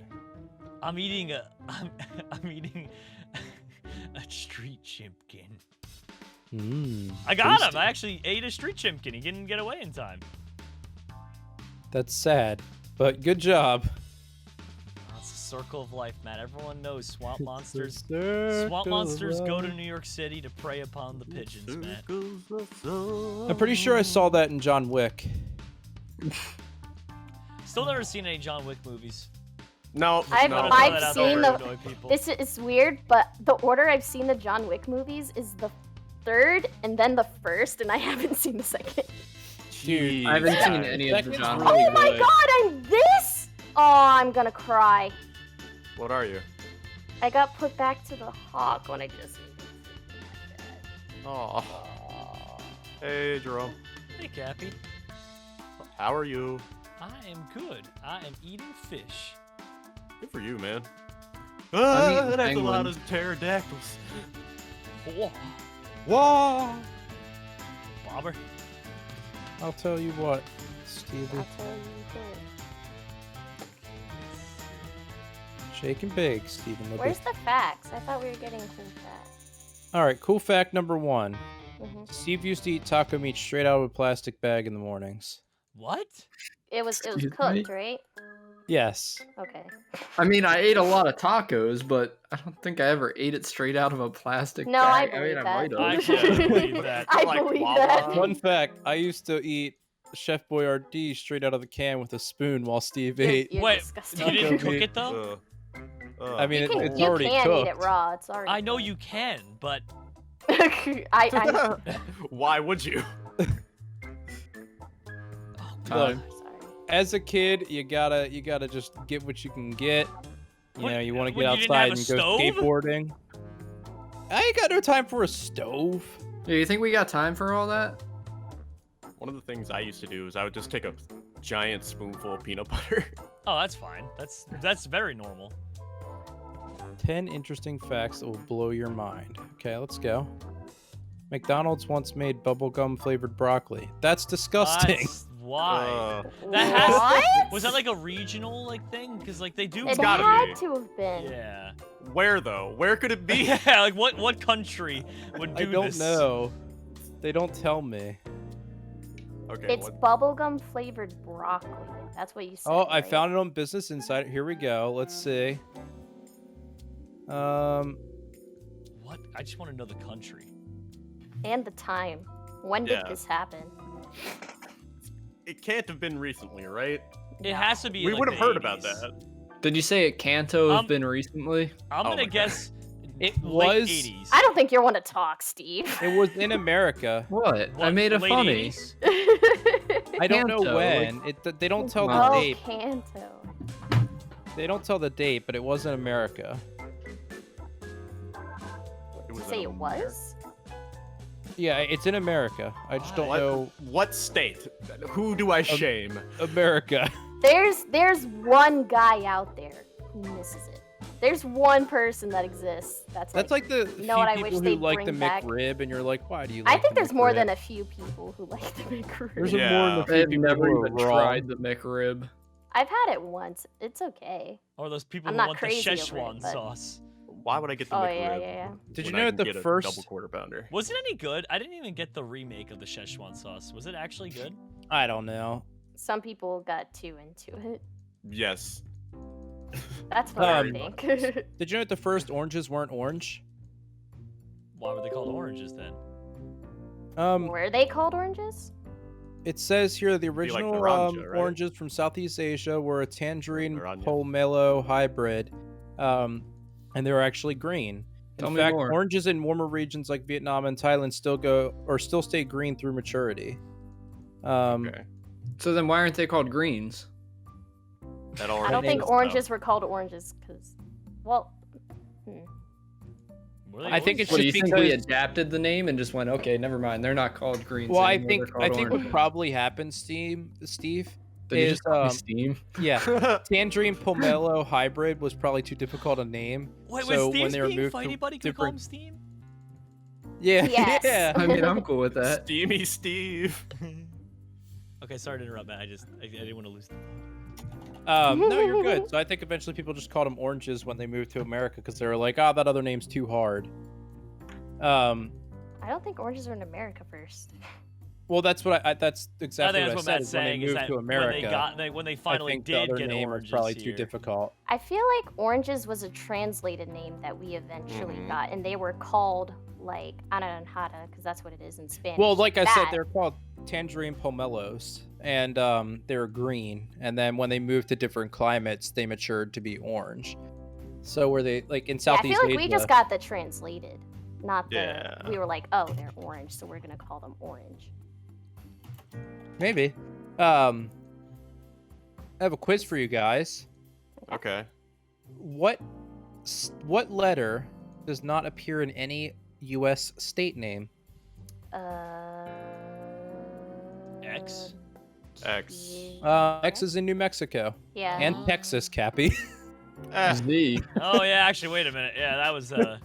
S1: I'm eating I'm eating a street chimpkin. I got him. I actually ate a street chimpkin. He didn't get away in time.
S2: That's sad, but good job.
S1: It's a circle of life, man. Everyone knows swamp monsters.
S2: Circle
S1: Swamp monsters
S2: of
S1: go to
S2: life.
S1: New York City to prey upon the pigeons, man.
S2: I'm pretty sure I saw that in John Wick.
S1: Still never seen any John Wick movies.
S4: No,
S5: I've
S4: no.
S5: seen
S1: Don't
S5: the-
S1: annoy people.
S5: This is weird, but the order I've seen the John Wick movies is the third and then the first, and I haven't seen the second.
S2: Dude,
S3: I haven't seen
S2: yeah.
S3: any of the
S2: Second's
S3: John
S2: really
S5: Oh my
S2: good.
S5: god, I'm this! Oh, I'm gonna cry.
S4: What are you?
S5: I got put back to the hawk when I just.
S4: Oh. Hey, Jerome.
S1: Hey, Cappy.
S4: How are you?
S1: I am good. I am eating fish.
S4: Good for you, man.
S3: I'm
S4: Ah,
S3: eating
S4: that's a lot
S3: penguins.
S4: of pterodactyls.
S1: Oh,
S2: Whoa!
S1: bobber.
S2: I'll tell you what, Stevie.
S5: I'll tell you what.
S2: Shake and bake, Stephen.
S5: Where's the facts? I thought we were getting cool facts.
S2: All right, cool fact number 1.
S5: Mhm.
S2: Steve used to eat taco meat straight out of a plastic bag in the mornings.
S1: What?
S5: It was
S3: Excuse me?
S5: cooked, right?
S2: Yes.
S5: Okay.
S3: I mean, I ate a lot of tacos, but I don't think I ever ate it straight out of a plastic
S5: No, I
S3: bag.
S5: believe
S3: I
S5: that.
S3: might
S1: I
S3: have.
S1: can't believe that.
S5: I
S4: Like
S5: believe
S4: Wawa.
S5: that.
S2: Fun fact, I used to eat Chef Boyardee straight out of the can with a spoon while Steve ate.
S5: You're
S1: Wait,
S5: disgusting.
S1: you didn't
S2: Taco
S1: cook
S2: meat.
S1: it though?
S2: I mean,
S5: You can,
S2: it's
S5: you
S2: already
S5: can
S2: cooked.
S5: eat it raw. It's already.
S1: I know
S5: cooked.
S1: you can, but
S5: I
S4: Why would you?
S2: Look,
S5: sorry.
S2: as a kid, you gotta just get what you can get. You
S1: What-
S2: know, you want to
S1: what,
S2: get
S1: you didn't have
S2: outside
S1: a
S2: and go
S1: stove?
S2: skateboarding. I ain't got no time for a stove.
S3: Do you think we got time for all that?
S4: One of the things I used to do is I would just take a giant spoonful of peanut butter.
S1: oh, that's fine. That's very normal.
S2: 10 interesting facts that will blow your mind. Okay, let's go. McDonald's once made bubblegum flavored broccoli. That's disgusting.
S1: That's why?
S4: Uh,
S1: That has-
S5: What?
S1: Was that like a regional like thing? Because like they do.
S5: It
S4: gotta
S5: had
S4: be.
S5: to have been.
S1: Yeah.
S4: where though? Where could it be?
S1: Yeah. Like what country would do
S2: I don't
S1: this?
S2: know. They don't tell me.
S4: Okay.
S5: It's
S4: what?
S5: bubblegum flavored broccoli. That's what you said.
S2: Oh, I
S5: right?
S2: found it on Business Insider. Here we go. Let's see.
S1: What? I just want to know the country.
S5: And the time. When did
S4: Yeah.
S5: this happen?
S4: It can't have been recently, right?
S1: It has to be.
S4: We
S1: like,
S4: would have
S1: the
S4: heard about
S1: 80s.
S4: that.
S3: Did you say it can't have
S1: Um,
S3: been recently?
S1: I'm
S4: Oh
S1: gonna
S4: my God.
S1: guess.
S2: It
S1: late
S2: was-
S1: 80s.
S5: I don't think you want to talk, Steve.
S2: It was in America.
S3: What? I
S1: What,
S3: made a
S1: late
S3: funny.
S1: 80s?
S2: I don't know
S3: Kanto,
S2: when. They don't tell the
S5: Oh,
S2: date.
S5: Kanto.
S2: They don't tell the date, but it was in America.
S4: It was
S5: say it was?
S2: Yeah, it's in America. I just don't know
S4: What state? Who do I shame?
S2: America.
S5: There's one guy out there who misses it. There's one person that exists. That's
S2: like the
S5: you know what I
S2: few
S5: wish
S2: people who
S5: they'd
S2: like
S5: bring
S2: the
S5: back?
S2: McRib, and you're like, why do you like
S5: I think
S2: the
S5: there's more
S2: McRib?
S5: than a few people who like the McRib.
S2: There's
S4: Yeah.
S2: more than a few
S3: I've
S2: people
S3: never
S2: who are
S3: even
S2: wrong.
S3: tried the McRib.
S5: I've had it once. It's okay.
S1: Or those people
S5: I'm
S1: who
S5: not
S1: want the
S5: crazy over it,
S1: Szechuan
S5: but-
S1: sauce.
S4: Why would I get the
S5: Oh
S4: McRib?
S5: yeah.
S2: Did you
S4: when I
S2: know
S4: can
S2: the
S4: get a
S2: first?
S4: double quarter pounder?
S1: Was it any good? I didn't even get the remake of the Szechuan sauce. Was it actually good?
S2: I don't know.
S5: Some people got too into it.
S4: Yes.
S5: That's what I
S2: Um,
S5: think.
S2: Did you know that the first oranges weren't orange?
S1: Why were they called oranges then?
S5: Were they called oranges?
S2: It says here the
S4: like
S2: original
S4: naranja, right?
S2: oranges from Southeast Asia were a tangerine
S4: Naranja.
S2: pomelo hybrid, and they were actually green.
S3: Tell
S2: In
S3: me
S2: fact,
S3: more.
S2: oranges in warmer regions like Vietnam and Thailand still stay green through maturity.
S4: Okay.
S3: So then why aren't they called greens?
S4: That
S5: I
S4: already
S5: don't think
S4: is
S5: oranges were called oranges because, well,
S1: Were they
S2: I think
S1: always-
S2: it's
S3: What do
S2: just
S3: you think we
S2: because-
S3: adapted the name and just went, okay, never mind, they're not called greens.
S2: Well, I
S3: anymore,
S2: think
S3: they're called
S2: what
S3: oranges.
S2: probably happened, Steve,
S3: Did you
S2: is
S3: just call me Steam?
S2: yeah, tangerine pomelo hybrid was probably too difficult a name.
S1: Wait,
S2: so
S1: was
S2: when
S1: Steve's
S2: they were
S1: being
S2: moved to
S1: fighty buddy? Can we call him
S2: different-
S1: Steam?
S2: Yeah,
S5: Yes.
S2: yeah.
S3: I mean, I'm cool with that.
S4: Steamy Steve.
S1: Okay, sorry to interrupt, man. I didn't want to lose.
S2: No, you're good. So I think eventually people just called them oranges when they moved to America because they were like, oh, that other name's too hard.
S5: I don't think oranges were in America first.
S2: Well, that's what that's
S1: I
S2: exactly
S1: think
S2: what
S1: that's
S2: I
S1: what
S2: said.
S1: Matt's
S2: Is when they
S1: saying is
S2: moved
S1: that
S2: to America,
S1: when they
S2: I
S1: finally
S2: think the
S1: did
S2: other
S1: get
S2: name was
S1: oranges
S2: probably
S1: here.
S2: too difficult.
S5: I feel like oranges was a translated name that we eventually
S4: Mhm.
S5: got, and they were called like anaranjada because that's what it is in Spanish.
S2: Well, like I said,
S5: That-
S2: they're called tangerine pomelos, and they're green. And then when they moved to different climates, they matured to be orange. So were they like in
S5: Yeah, I
S2: Southeast
S5: feel like
S2: Asia?
S5: we just got the translated, not the.
S4: Yeah.
S5: We were like, oh, they're orange, so we're gonna call them orange.
S2: Maybe. I have a quiz for you guys.
S4: Okay.
S2: What letter does not appear in any U.S. state name?
S1: X?
S4: X.
S2: X is in New Mexico
S5: Yeah.
S2: and Texas, Cappy.
S3: Z.
S1: Oh yeah, actually, wait a minute. Yeah, that was yeah.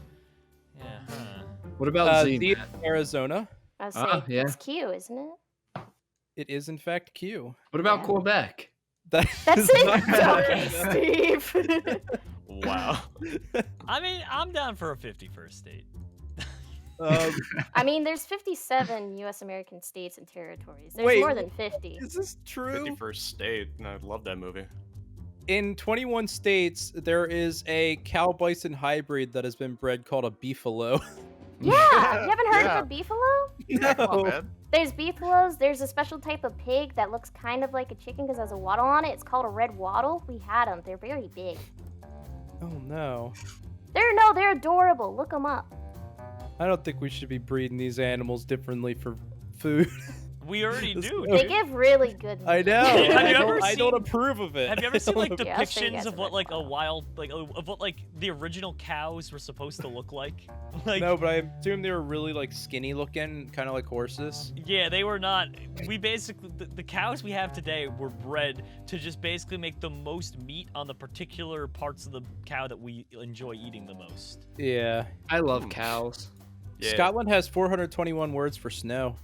S1: Huh.
S3: What about Z?
S2: Z is in Arizona.
S5: I was
S3: Ah,
S5: saying,
S3: yeah.
S5: it's Q, isn't it?
S2: It is in fact Q.
S3: What about
S5: Yeah.
S3: Quebec?
S2: That
S5: That's
S2: is
S5: it.
S2: not-
S5: Okay, Steve.
S4: Wow.
S1: I mean, I'm down for a 51st state.
S5: I mean, there's 57 U.S. American states and territories. There's
S2: Wait,
S5: more than 50.
S2: is this true?
S4: 51st State. I love that movie.
S2: In 21 states, there is a cow bison hybrid that has been bred called a beefalo.
S5: Yeah, you haven't heard
S4: Yeah.
S5: of a beefalo?
S4: Not
S2: No.
S4: bad.
S5: There's beefalos. There's a special type of pig that looks kind of like a chicken because it has a wattle on it. It's called a red wattle. We had them. They're very big.
S2: Oh no.
S5: They're adorable. Look them up.
S2: I don't think we should be breeding these animals differently for food.
S1: We already
S2: This-
S1: do.
S5: They
S1: dude.
S5: give really good.
S2: I know.
S1: Have you
S2: I,
S1: ever
S2: don't, I don't
S1: seen-
S2: approve of it.
S1: Have you ever seen like
S5: Yeah, I'll show you
S1: depictions
S5: guys
S1: of
S5: a
S1: what
S5: red
S1: like a
S5: wattle.
S1: wild like of what like the original cows were supposed to look like? Like
S2: No, but I assume they were really like skinny looking, kind of like horses.
S1: yeah, they were not. We basically the cows we have today were bred to just basically make the most meat on the particular parts of the cow that we enjoy eating the most.
S2: Yeah.
S3: I love cows.
S4: Yeah.
S2: Scotland has 421 words for snow.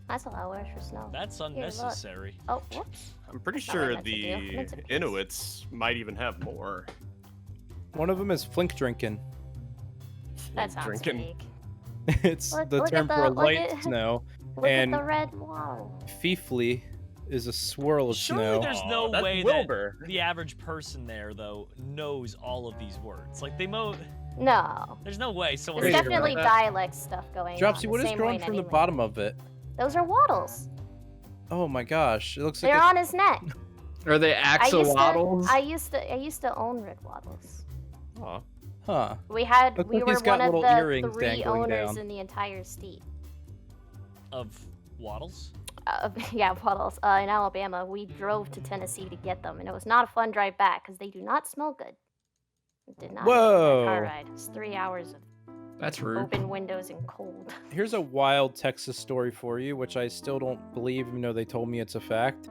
S5: That's a lot of words for snow.
S1: That's
S5: look.
S1: unnecessary.
S5: Oh, whoops.
S4: I'm pretty
S5: That's not what I
S4: sure
S5: meant to do. I
S4: the
S5: meant to piss.
S4: Inuits might even have more.
S2: One of them is flink drinking.
S5: That sounds
S4: Drinking.
S5: fake.
S2: It's
S5: Look-
S2: the
S5: look
S2: term
S5: at
S2: for a
S5: the- look
S2: light
S5: at-
S2: snow.
S5: Look
S2: And-
S5: at the red wattle.
S2: Fiefly is a swirl of
S1: Surely
S2: snow.
S1: there's
S4: Aw,
S1: no
S4: that's
S1: way
S4: Wilbur.
S1: that the average person there though knows all of these words. Like
S5: No.
S1: there's no way someone.
S5: There's
S3: Crazy
S5: definitely
S3: about that.
S5: dialect stuff going on.
S2: Dropsy,
S5: the
S2: what is
S5: same
S2: growing
S5: way in
S2: from the
S5: any
S2: bottom
S5: language.
S2: of it?
S5: Those are wattles.
S2: Oh my gosh, it looks
S5: They're
S2: like
S5: on his neck.
S3: Are they axolotls?
S5: I used to own red wattles.
S4: Aw.
S2: huh.
S5: We
S2: Look
S5: were
S2: like he's
S5: one
S2: got
S5: of
S2: little
S5: the
S2: earrings
S5: 3
S2: dangling
S5: owners
S2: down.
S5: in the entire state.
S1: of waddles.
S5: Yeah, wattles. In Alabama, we drove to Tennessee to get them, and it was not a fun drive back because they do not smell good. It did not.
S2: Whoa.
S5: All right, it's 3 hours of
S3: That's rude.
S5: open windows and cold.
S2: Here's a wild Texas story for you, which I still don't believe, even though they told me it's a fact.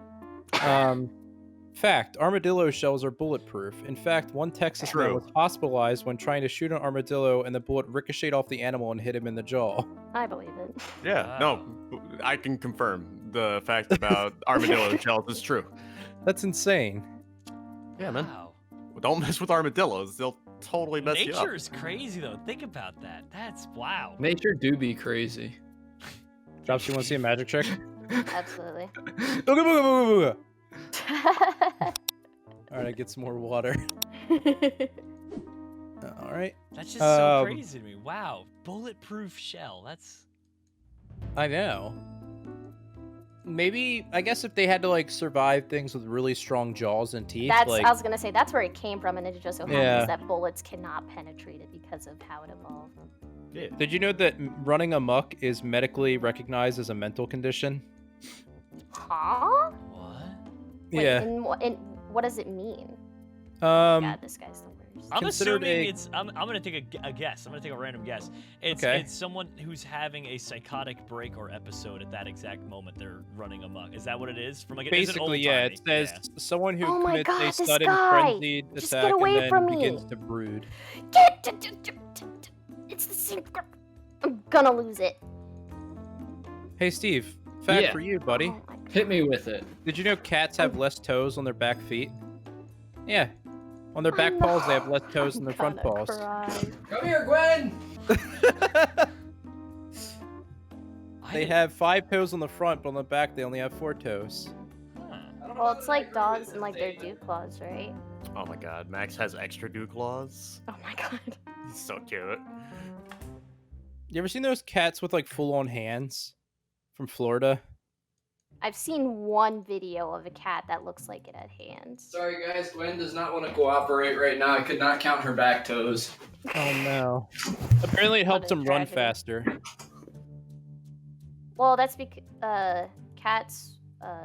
S2: Fact: armadillo shells are bulletproof. In fact, one Texas man
S4: True.
S2: was hospitalized when trying to shoot an armadillo, and the bullet ricocheted off the animal and hit him in the jaw.
S5: I believe it.
S4: Yeah,
S1: Wow.
S4: no, I can confirm the fact about armadillo shells is true.
S2: That's insane.
S4: Yeah, man.
S1: Wow.
S4: Don't mess with armadillos; they'll totally mess you up.
S1: Nature is crazy though. Think about that. That's wow.
S3: Nature do be crazy.
S2: Drops, you want to see a magic trick?
S5: Absolutely.
S2: Booga, booga, booga, booga. All right, I get some more water. All right.
S1: That's just so
S2: Um,
S1: crazy to me. Wow. Bulletproof shell. That's
S2: I know. Maybe, I guess if they had to like survive things with really strong jaws and teeth,
S5: That's
S2: like
S5: I was gonna say that's where it came from, and it just so happens
S2: Yeah.
S5: that bullets cannot penetrate it because of how it evolved.
S4: Yeah.
S2: did you know that running amok is medically recognized as a mental condition?
S5: Huh?
S1: what?
S5: Wait,
S2: Yeah.
S5: And what does it mean?
S2: Um,
S5: God, this guy's the worst.
S1: I'm
S2: Considered
S1: assuming
S2: a-
S1: it's. I'm gonna take a guess. I'm gonna take a random guess. It's
S2: Okay.
S1: it's someone who's having a psychotic break or episode at that exact moment they're running amok. Is that what it is? From like is it
S2: basically, yeah, it
S1: old-timey?
S2: says someone who
S5: Oh my
S2: commits
S5: God,
S2: a
S5: this
S2: sudden
S5: guy!
S2: frenzied
S5: Just
S2: attack
S5: get away
S2: and then
S5: from me!
S2: begins to brood.
S5: It's the same. I'm gonna lose it.
S2: Hey, Steve, fact
S3: Yeah.
S2: for you, buddy.
S5: Oh my God.
S3: Hit me with it.
S2: Did you know cats have less toes on their back feet? Yeah. On their back
S5: I'm
S2: paws, they have
S5: not-
S2: less toes than their front
S5: gonna
S2: paws.
S5: cry.
S3: Come here, Gwen.
S1: I
S2: They
S1: didn't-
S2: have 5 toes on the front, but on the back, they only have 4 toes.
S1: Huh.
S5: Well, it's like dogs and like their dew claws, right?
S4: Oh my God, Max has extra dew claws.
S5: Oh my God.
S4: He's so cute.
S2: You ever seen those cats with like full-on hands from Florida?
S5: I've seen one video of a cat that looks like it had hands.
S3: Sorry, guys. Gwen does not want to cooperate right now. I could not count her back toes.
S2: Oh no. Apparently it helps
S5: What a
S2: them run
S5: tragedy.
S2: faster.
S5: Well, that's because cats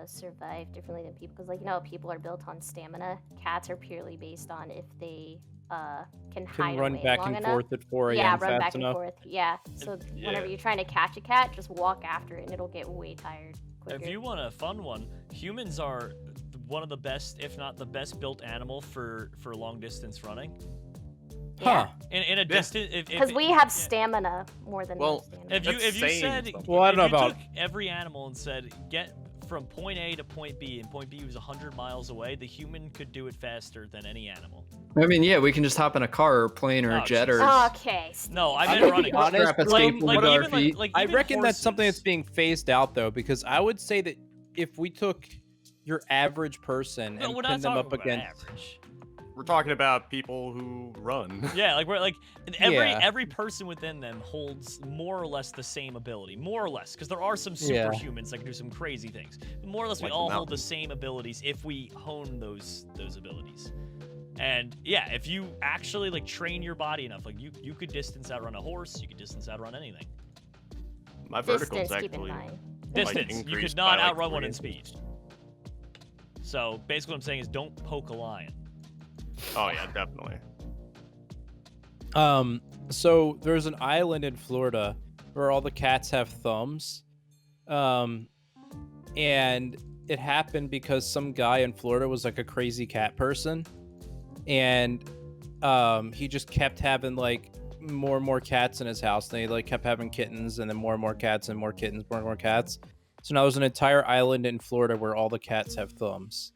S5: survive differently than people. Because, like, you know, people are built on stamina. Cats are purely based on if they can
S2: Can
S5: hide
S2: run
S5: away
S2: back
S5: long
S2: and
S5: enough.
S2: forth at 4 a.m.
S5: Yeah, run
S2: fast
S5: back
S2: enough.
S5: and forth. Yeah. So
S1: Yeah.
S5: whenever you're trying to catch a cat, just walk after it, and it'll get way tired quicker.
S1: If you want a fun one, humans are one of the best, if not the best, built animal for long distance running.
S2: Huh.
S1: In a distance,
S5: Because we have stamina more than
S4: Well,
S5: most animals.
S1: If you
S4: That's saying
S1: said,
S4: something.
S2: Well, I don't know
S1: if you
S2: about-
S1: took every animal and said get from point A to point B, and point B was 100 miles away, the human could do it faster than any animal.
S3: I mean, yeah, we can just hop in a car or plane or
S1: Oh,
S3: a jet or.
S1: Jesus.
S5: Okay. Steve.
S1: No, I
S2: I'm
S1: meant
S2: gonna
S1: running.
S2: be honest,
S3: Strap a
S1: Like,
S3: staple
S1: like
S3: with our
S1: even
S3: feet.
S1: like
S2: I
S1: even
S2: reckon that's something that's
S1: horses.
S2: being phased out though, because I would say that if we took your average person
S1: No,
S2: and
S1: we're not
S2: pinned them
S1: talking
S2: up
S1: about
S2: against,
S1: average.
S4: We're talking about people who run.
S1: Yeah, like we're like every
S2: Yeah.
S1: every person within them holds more or less the same ability, more or less, because there are some
S2: Yeah.
S1: superhumans that can do some crazy things. But more or less, we
S4: Like
S1: all
S4: the
S1: hold the
S4: mountain.
S1: same abilities if we hone those abilities. And yeah, if you actually like train your body enough, like you could distance outrun a horse, you could distance outrun anything.
S4: My vertical's
S5: Distance, keep in
S4: actually
S5: mind.
S1: Distance, you
S4: increased
S1: could not
S4: by, like,
S1: outrun one
S4: 3
S1: in speed. So basically, what I'm saying is don't poke a lion.
S4: Oh yeah, definitely.
S2: So there's an island in Florida where all the cats have thumbs. And it happened because some guy in Florida was like a crazy cat person. And he just kept having like more and more cats in his house. And they like kept having kittens and then more and more cats and more kittens, more and more cats. So now there's an entire island in Florida where all the cats have thumbs.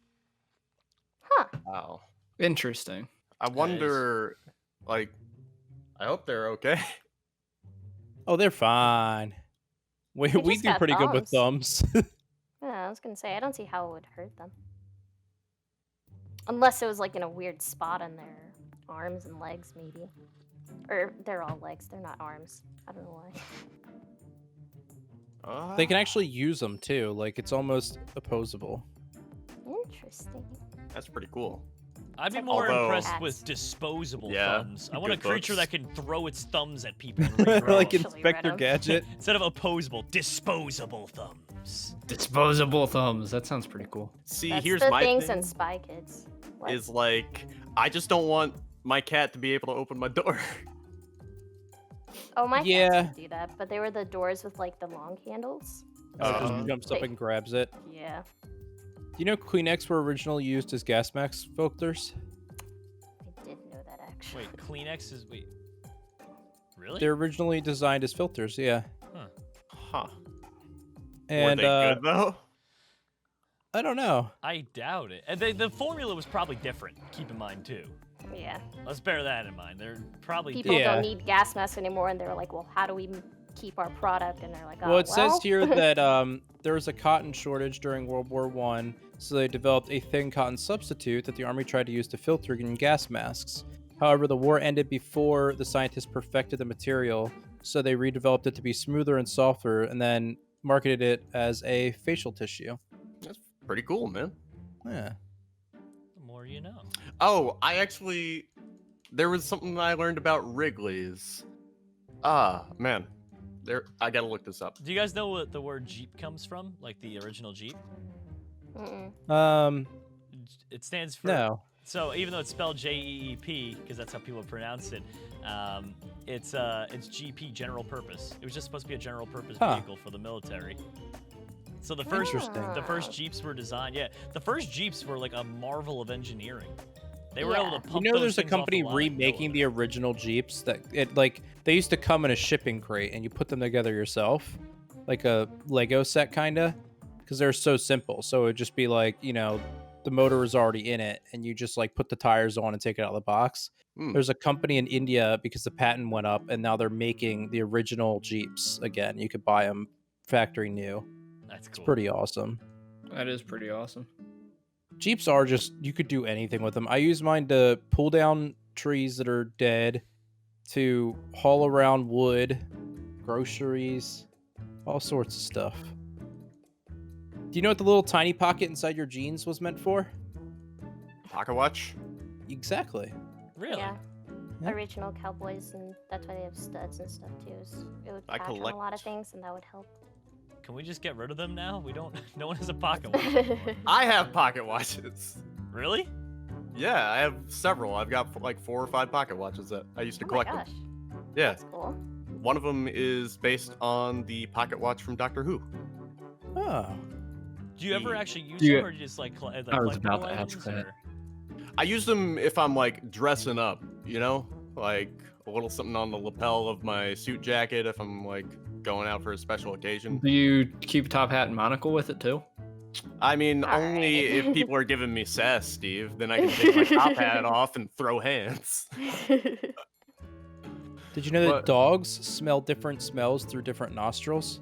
S5: Huh.
S4: Wow.
S3: Interesting.
S4: I wonder, like, I hope they're okay.
S2: Oh, they're fine. We
S5: They
S2: we
S5: just
S2: do
S5: got
S2: pretty good with thumbs.
S5: Yeah, I was gonna say I don't see how it would hurt them. Unless it was like in a weird spot on their arms and legs, maybe. Or they're all legs, they're not arms. I don't know why.
S2: They can actually use them too. Like it's almost opposable.
S5: Interesting.
S4: That's pretty cool.
S1: I'd be
S5: Except
S1: more
S4: Although-
S1: impressed
S5: Cats.
S1: with disposable
S4: Yeah,
S1: thumbs. I want a
S4: good
S1: creature
S4: books.
S1: that can throw its thumbs at people and regrow.
S2: Like
S5: Actually
S2: Inspector
S5: read 'em.
S2: Gadget.
S1: Instead of opposable, disposable thumbs.
S3: Disposable thumbs. That sounds pretty cool.
S4: See,
S5: That's
S4: here's
S5: the
S4: my
S5: things
S4: thing,
S5: in Spy Kids. What?
S4: is like, I just don't want my cat to be able to open my door.
S5: Oh, my
S2: Yeah.
S5: fans do that, but they were the doors with like the long handles.
S2: Oh, it just
S4: Uh,
S2: jumps up and grabs it.
S5: Yeah,
S2: Do you know Kleenex were originally used as gas mask filters?
S5: I did know that actually.
S1: Wait, Kleenex is really?
S2: They're originally designed as filters, yeah.
S4: Huh.
S2: And
S4: Were they good though?
S2: I don't know.
S1: I doubt it. And the formula was probably different. Keep in mind too.
S5: Yeah,
S1: Let's bear that in mind. They're probably
S5: people
S2: Yeah.
S5: don't need gas masks anymore, and they're like, well, how do we keep our product? And they're like, oh,
S2: Well, it says here that there was a cotton shortage during World War I, so they developed a thin cotton substitute that the army tried to use to filter in gas masks. However, the war ended before the scientists perfected the material, so they redeveloped it to be smoother and softer, and then marketed it as a facial tissue.
S4: That's pretty cool, man.
S2: Yeah.
S1: the more you know.
S4: Oh, there was something I learned about Wrigley's. Man. I gotta look this up.
S1: Do you guys know what the word Jeep comes from? Like the original Jeep?
S5: Mm-mm.
S1: It stands for.
S2: No.
S1: So even though it's spelled Jeep, because that's how people pronounce it, it's GP, general purpose. It was just supposed to be a general purpose
S2: Huh.
S1: vehicle for the military. So the first
S2: Interesting.
S1: the first Jeeps were designed. Yeah, the first Jeeps were like a marvel of engineering. They were
S5: Yeah.
S1: able to
S2: You
S1: pump
S2: know,
S1: those
S2: there's a
S1: things off
S2: company
S1: the line and go
S2: remaking
S1: with
S2: the
S1: it.
S2: original Jeeps that they used to come in a shipping crate and you put them together yourself, like a Lego set kinda, because they're so simple. So it'd just be like, the motor was already in it and you just like put the tires on and take it out of the box.
S4: Hmm.
S2: There's a company in India because the patent went up and now they're making the original Jeeps again. You could buy them factory new.
S1: That's
S2: It's
S1: cool.
S2: pretty awesome.
S3: That is pretty awesome.
S2: Jeeps are just, you could do anything with them. I use mine to pull down trees that are dead, to haul around wood, groceries, all sorts of stuff. Do you know what the little tiny pocket inside your jeans was meant for?
S4: Pocket watch?
S2: Exactly.
S1: Really?
S5: Yeah.
S2: Yeah.
S5: Original cowboys, and that's why they have studs and stuff too. It would
S4: I
S5: catch on a lot
S4: collect-
S5: of things, and that would help.
S1: Can we just get rid of them now? We don't. No one has a pocket watch anymore.
S4: I have pocket watches.
S1: Really?
S4: Yeah, I have several. I've got like 4 or 5 pocket watches that I used to
S5: Oh my
S4: collect
S5: gosh,
S4: them. Yeah,
S5: that's cool.
S4: one of them is based on the pocket watch from Doctor Who.
S2: Oh.
S1: Do you ever
S4: Yeah.
S1: actually use
S3: Do you-
S1: them, or do you just like?
S3: I was about to ask
S1: items,
S3: that.
S1: or-
S4: I use them if I'm like dressing up, like a little something on the lapel of my suit jacket if I'm like going out for a special occasion.
S3: Do you keep top hat and monocle with it too?
S4: I mean, only
S5: Alright.
S4: if people are giving me sass, Steve, then I can take my top hat off and throw hands.
S2: Did you know that
S4: What?
S2: dogs smell different smells through different nostrils?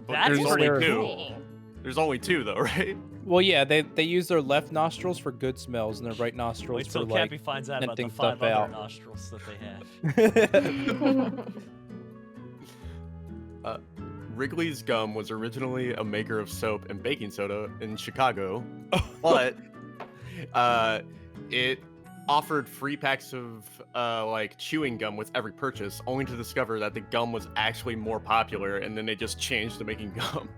S4: But
S1: That's
S4: there's only
S2: very
S4: 2.
S5: Dang.
S4: There's only 2 though, right?
S2: Well, yeah, they use their left nostrils for good smells and their right nostrils
S1: Wait
S2: for
S1: till
S2: like.
S1: Cappy finds out about the
S2: venting
S1: 5
S2: stuff
S1: other
S2: out.
S1: nostrils that they have.
S4: Wrigley's Gum was originally a maker of soap and baking soda in Chicago, but it offered free packs of like chewing gum with every purchase, only to discover that the gum was actually more popular, and then they just changed to making gum.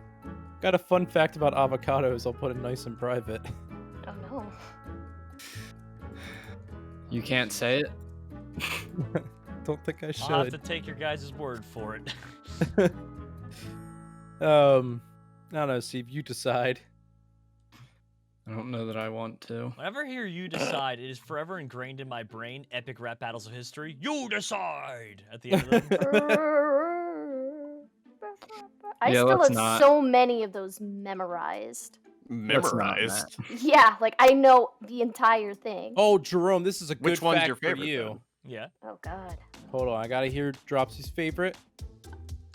S2: Got a fun fact about avocados. I'll put it nice and private.
S5: Oh no.
S3: You can't say it.
S2: Don't think I
S1: I'll have to
S2: should.
S1: take your guys' word for it.
S2: I don't know, Steve. You decide.
S3: I don't know that I want to.
S1: Whenever I hear you decide, it is forever ingrained in my brain. Epic rap battles of history. You decide at the end of them.
S5: I
S3: Yeah,
S5: still
S3: let's
S5: have
S3: not.
S5: so many of those memorized.
S3: Let's not,
S4: Memorized.
S5: Yeah, like I know the entire thing.
S2: Oh, Jerome, this is a good
S4: Which one's
S2: fact
S4: your
S2: for
S4: favorite?
S2: you.
S4: then?
S1: Yeah.
S5: Oh god.
S2: Hold on, I gotta hear Dropsy's favorite.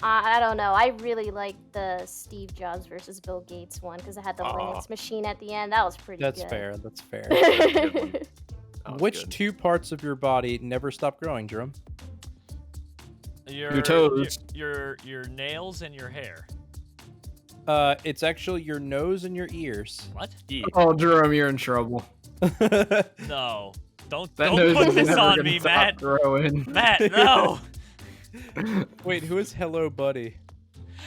S5: I don't know. I really like the Steve Jobs versus Bill Gates one because it had the
S4: Aw.
S5: Linux machine at the end. That was pretty
S2: That's
S5: good.
S2: fair. That's fair.
S4: That was
S2: Which
S4: good.
S2: 2 parts of your body never stop growing, Jerome?
S1: Your
S3: toes.
S1: Your nails and your hair.
S2: It's actually your nose and your ears.
S1: What?
S4: Yeah.
S3: Oh, Jerome, you're in trouble.
S1: No. Don't
S3: That
S1: don't
S3: nose
S1: put
S3: is
S1: this
S3: never
S1: on
S3: gonna
S1: me,
S3: stop
S1: Matt.
S3: growing.
S1: Matt, no.
S2: Wait, who is Hello Buddy?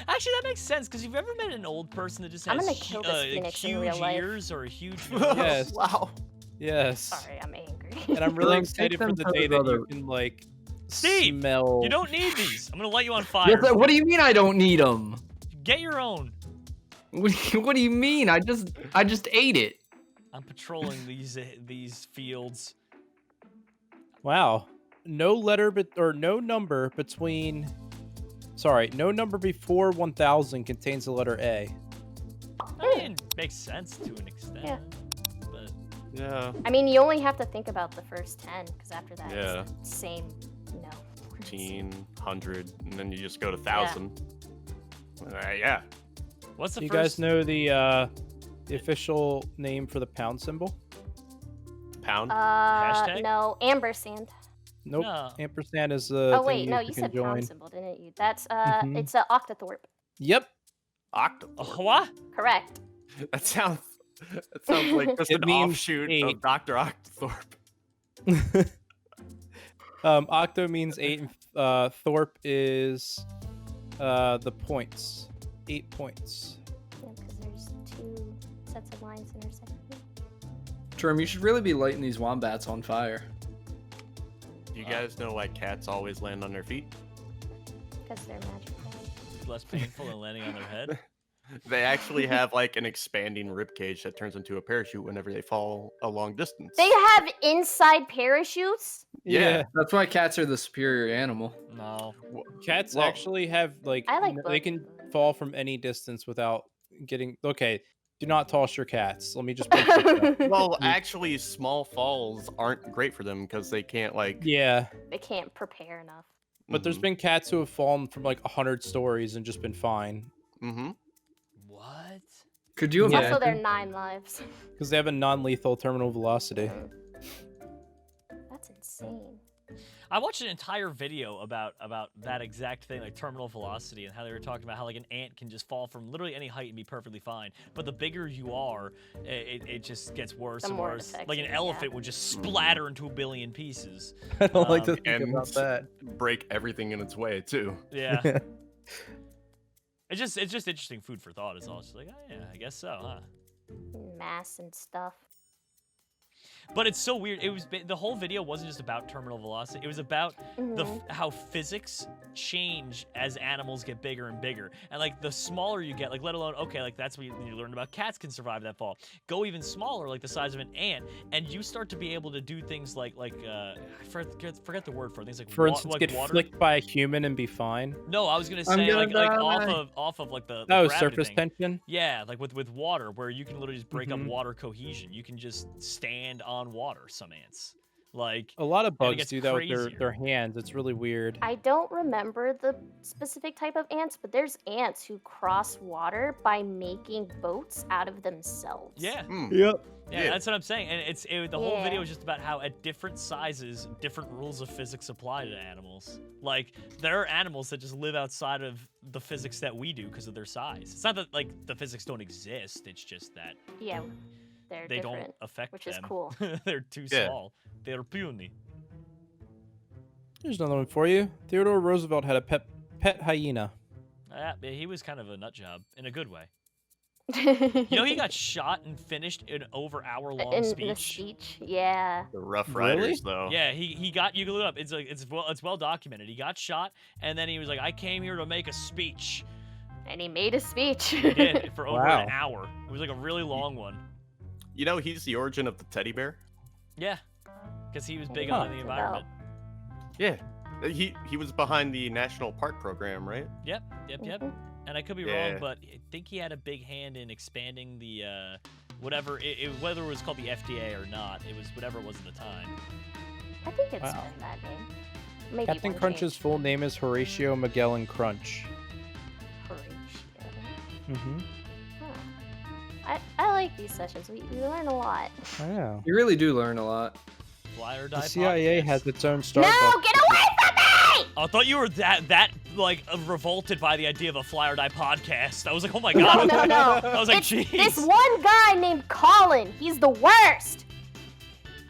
S1: Actually, that makes sense because you've ever met an old person that just
S5: I'm
S1: has
S5: gonna kill this phoenix in real
S1: huge
S5: life.
S1: ears or a huge
S2: Yes.
S4: Wow.
S2: Yes.
S5: Sorry, I'm angry.
S2: And I'm really
S3: Jerome,
S2: excited
S3: take
S2: for
S3: them
S2: the
S3: to
S2: day
S3: the
S2: that you
S3: other-
S2: can like
S1: Steve,
S2: smell.
S1: you don't need these. I'm gonna light you on fire.
S3: Yes, what do you mean I don't need them?
S1: Get your own.
S3: What do you mean? I just ate it.
S1: I'm patrolling these fields.
S2: Wow. No letter or no number between. Sorry, no number before 1000 contains the letter A.
S1: I mean, makes sense to an extent.
S5: Yeah.
S1: But
S4: Yeah.
S5: I mean, you only have to think about the first 10, because after that,
S4: Yeah.
S5: it's the same, words.
S4: 15, 100, and then you just go to 1,000. Yeah.
S1: what's the
S2: Do you
S1: first?
S2: guys know the official name for the pound symbol?
S4: Pound.
S1: Hashtag?
S5: No, ampersand.
S2: Nope.
S1: No.
S2: Ampersand is the.
S5: Oh
S2: thing
S5: wait, no, you
S2: can
S5: said
S2: join.
S5: pound symbol, didn't you? That's
S2: Mhm.
S5: it's a octothorpe.
S2: Yep.
S4: Octopus.
S1: What?
S5: Correct.
S4: That sounds like just
S2: It
S4: an
S2: means
S4: offshoot
S2: 8.
S4: of Dr. Octothorpe.
S2: Octo means 8. And, Thorpe is the points. 8 points.
S5: Yeah, because there's 2 sets of lines intersecting.
S3: Trim, you should really be lighting these wombats on fire.
S4: You guys know why cats always land on their feet?
S5: Because they're magical.
S1: Less painful than landing on their head.
S4: They actually have like an expanding rib cage that turns into a parachute whenever they fall a long distance.
S5: They have inside parachutes?
S4: Yeah.
S3: That's why cats are the superior animal.
S1: No.
S2: Cats
S4: Well-
S2: actually have like
S5: I like
S2: they
S5: both.
S2: can fall from any distance without getting. Okay, do not toss your cats. Let me just. Break this up.
S4: Well, actually, small falls aren't great for them because they can't like.
S2: Yeah,
S5: They can't prepare enough.
S2: but there's been cats who have fallen from like 100 stories and just been fine
S4: Mm-hmm.
S1: What?
S3: Could you
S2: Yeah.
S3: imagine?
S5: Also, they're 9 lives.
S2: because they have a non-lethal terminal velocity.
S5: That's insane.
S1: I watched an entire video about that exact thing, like terminal velocity, and how they were talking about how like an ant can just fall from literally any height and be perfectly fine. But the bigger you are, it just gets worse
S5: The
S1: and
S5: more it
S1: worse.
S5: affects
S1: Like an
S5: you,
S1: elephant would just splatter into a billion pieces.
S2: I don't like to
S1: Um,
S2: think about that.
S4: Break everything in its way too.
S1: Yeah. It's just interesting food for thought. Is all. It's like, oh yeah, I guess so, huh?
S5: Mass and stuff.
S1: But it's so weird. It was the whole video wasn't just about terminal velocity. It was about
S5: Mhm.
S1: how physics change as animals get bigger and bigger. And like the smaller you get, like let alone okay, like that's what you learned about cats can survive that fall. Go even smaller, like the size of an ant, and you start to be able to do things like I forget the word for it. Things like
S2: For instance,
S1: like
S2: get
S1: water.
S2: flicked by a human and be fine.
S1: No, I was gonna
S3: I'm
S1: say
S3: gonna
S1: like
S3: die.
S1: off of like the
S2: Oh,
S1: gravity
S2: surface
S1: thing.
S2: tension.
S1: Yeah, like with water, where you can literally just break up
S2: Mhm.
S1: water cohesion. You can just stand on water. Some ants, like
S2: A lot of
S1: And it
S2: bugs
S1: gets
S2: do that with
S1: crazier.
S2: their hands. It's really weird.
S5: I don't remember the specific type of ants, but there's ants who cross water by making boats out of themselves.
S1: yeah,
S4: Mm.
S2: Yep.
S1: yeah,
S4: Yeah.
S1: that's what I'm saying. And the whole video
S5: Yeah.
S1: is just about how at different sizes, different rules of physics apply to animals. Like there are animals that just live outside of the physics that we do because of their size. It's not that like the physics don't exist. It's just that
S5: Yeah, they're
S1: they
S5: different.
S1: don't affect
S5: which
S1: them.
S5: is cool.
S1: They're too
S4: Yeah.
S1: small. They're puny.
S2: There's another one for you. Theodore Roosevelt had a pet hyena.
S1: Yeah, he was kind of a nut job in a good way. You know, he got shot and finished an over hour-long
S5: in
S1: speech.
S5: the speech. Yeah.
S4: The Rough
S2: Really?
S4: Riders, though.
S1: Yeah, he got. You can look it up. It's well documented. He got shot, and then he was like, "I came here to make a speech."
S5: And he made a speech.
S1: He did for over
S2: Wow.
S1: an hour. It was like a really long one.
S4: You know, he's the origin of the teddy bear.
S1: Yeah, because he was big
S2: Huh.
S1: on the environment.
S4: Yeah. He was behind the National Park Program, right?
S1: Yep.
S5: Mhm.
S1: And I could be
S4: Yeah.
S1: wrong, but I think he had a big hand in expanding the whatever whether it was called the FDA or not. It was whatever it was at the time.
S5: I think it's
S2: Wow.
S5: been that name. Maybe
S2: Captain
S5: one
S2: Crunch's
S5: change.
S2: full name is Horatio Magellan Crunch.
S5: Horatio.
S2: Mm-hmm.
S5: Huh. I like these sessions. We learn a lot.
S2: I know.
S3: You really do learn a lot.
S1: Fly or die.
S2: The CIA
S1: podcast.
S2: has its own
S5: No,
S2: Starbucks.
S5: get away from me!
S1: I thought you were that like revolted by the idea of a Fly or Die podcast. I was like, oh my
S5: No,
S1: god.
S5: no, no.
S1: I was like,
S5: It's
S1: jeez.
S5: this one guy named Colin. He's the worst.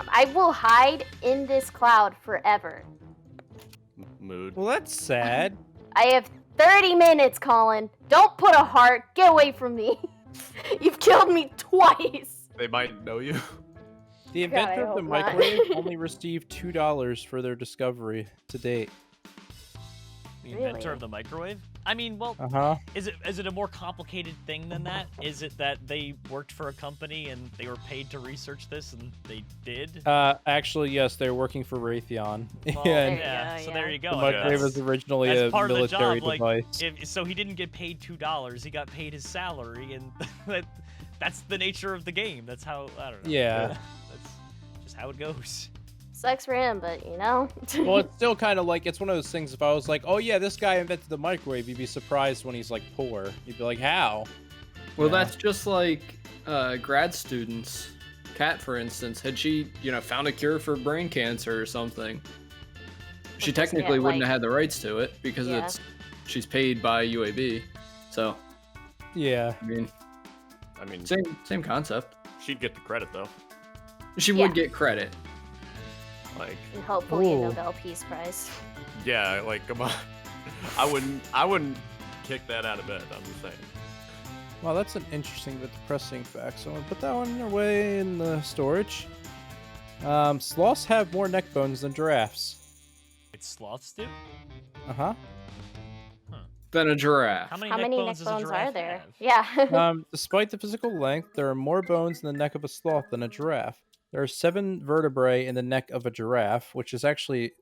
S5: I will hide in this cloud forever.
S4: Mood.
S2: Well, that's sad.
S5: I have 30 minutes, Colin. Don't put a heart. Get away from me. You've killed me twice.
S4: They might know you.
S2: The
S5: God, I
S2: inventor of the
S5: hope not.
S2: microwave only received $2 for their discovery to date.
S1: The inventor
S5: Really?
S1: of the microwave? I mean, well,
S2: Uh-huh.
S1: is it a more complicated thing than that? Is it that they worked for a company and they were paid to research this and they did?
S2: Actually, yes, they're working for Raytheon.
S1: Well,
S5: There you
S1: yeah,
S5: go,
S1: so
S5: yeah.
S1: there you go.
S2: The
S1: I
S2: microwave
S1: guess.
S2: was originally
S1: As
S2: a
S1: part of the
S2: military
S1: job, like,
S2: device.
S1: so he didn't get paid $2. He got paid his salary, and that's the nature of the game. That's how, I don't know.
S2: Yeah.
S1: That's just how it goes.
S5: Sucks for him, but you know.
S2: Well, it's still kind of like, it's one of those things, if I was like, oh yeah, this guy invented the microwave, you'd be surprised when he's like poor. You'd be like, how?
S3: Well,
S2: Yeah.
S3: that's just like grad students. Kat, for instance, had she, found a cure for brain cancer or something, she
S5: doesn't
S3: technically
S5: get,
S3: wouldn't
S5: like-
S3: have had the rights to it because
S5: Yeah.
S3: she's paid by UAB. So,
S2: Yeah.
S3: I mean,
S4: I mean,
S3: same concept.
S4: she'd get the credit though.
S3: She
S5: Yeah.
S3: would get credit.
S4: Like,
S5: And hopefully a
S2: Ooh.
S5: Nobel Peace Prize.
S4: yeah, like come on. I wouldn't kick that out of bed. I'm just saying.
S2: Well, that's an interesting but depressing fact, so I'm gonna put that one away in the storage. Sloths have more neck bones than giraffes.
S1: It's sloths do?
S2: Uh-huh.
S3: Than a giraffe.
S1: How many,
S5: How
S1: neck
S5: many neck
S1: bones does a
S5: bones
S1: giraffe
S5: are there?
S1: have?
S5: Yeah.
S2: Despite the physical length, there are more bones in the neck of a sloth than a giraffe. There are 7 vertebrae in the neck of a giraffe, which is actually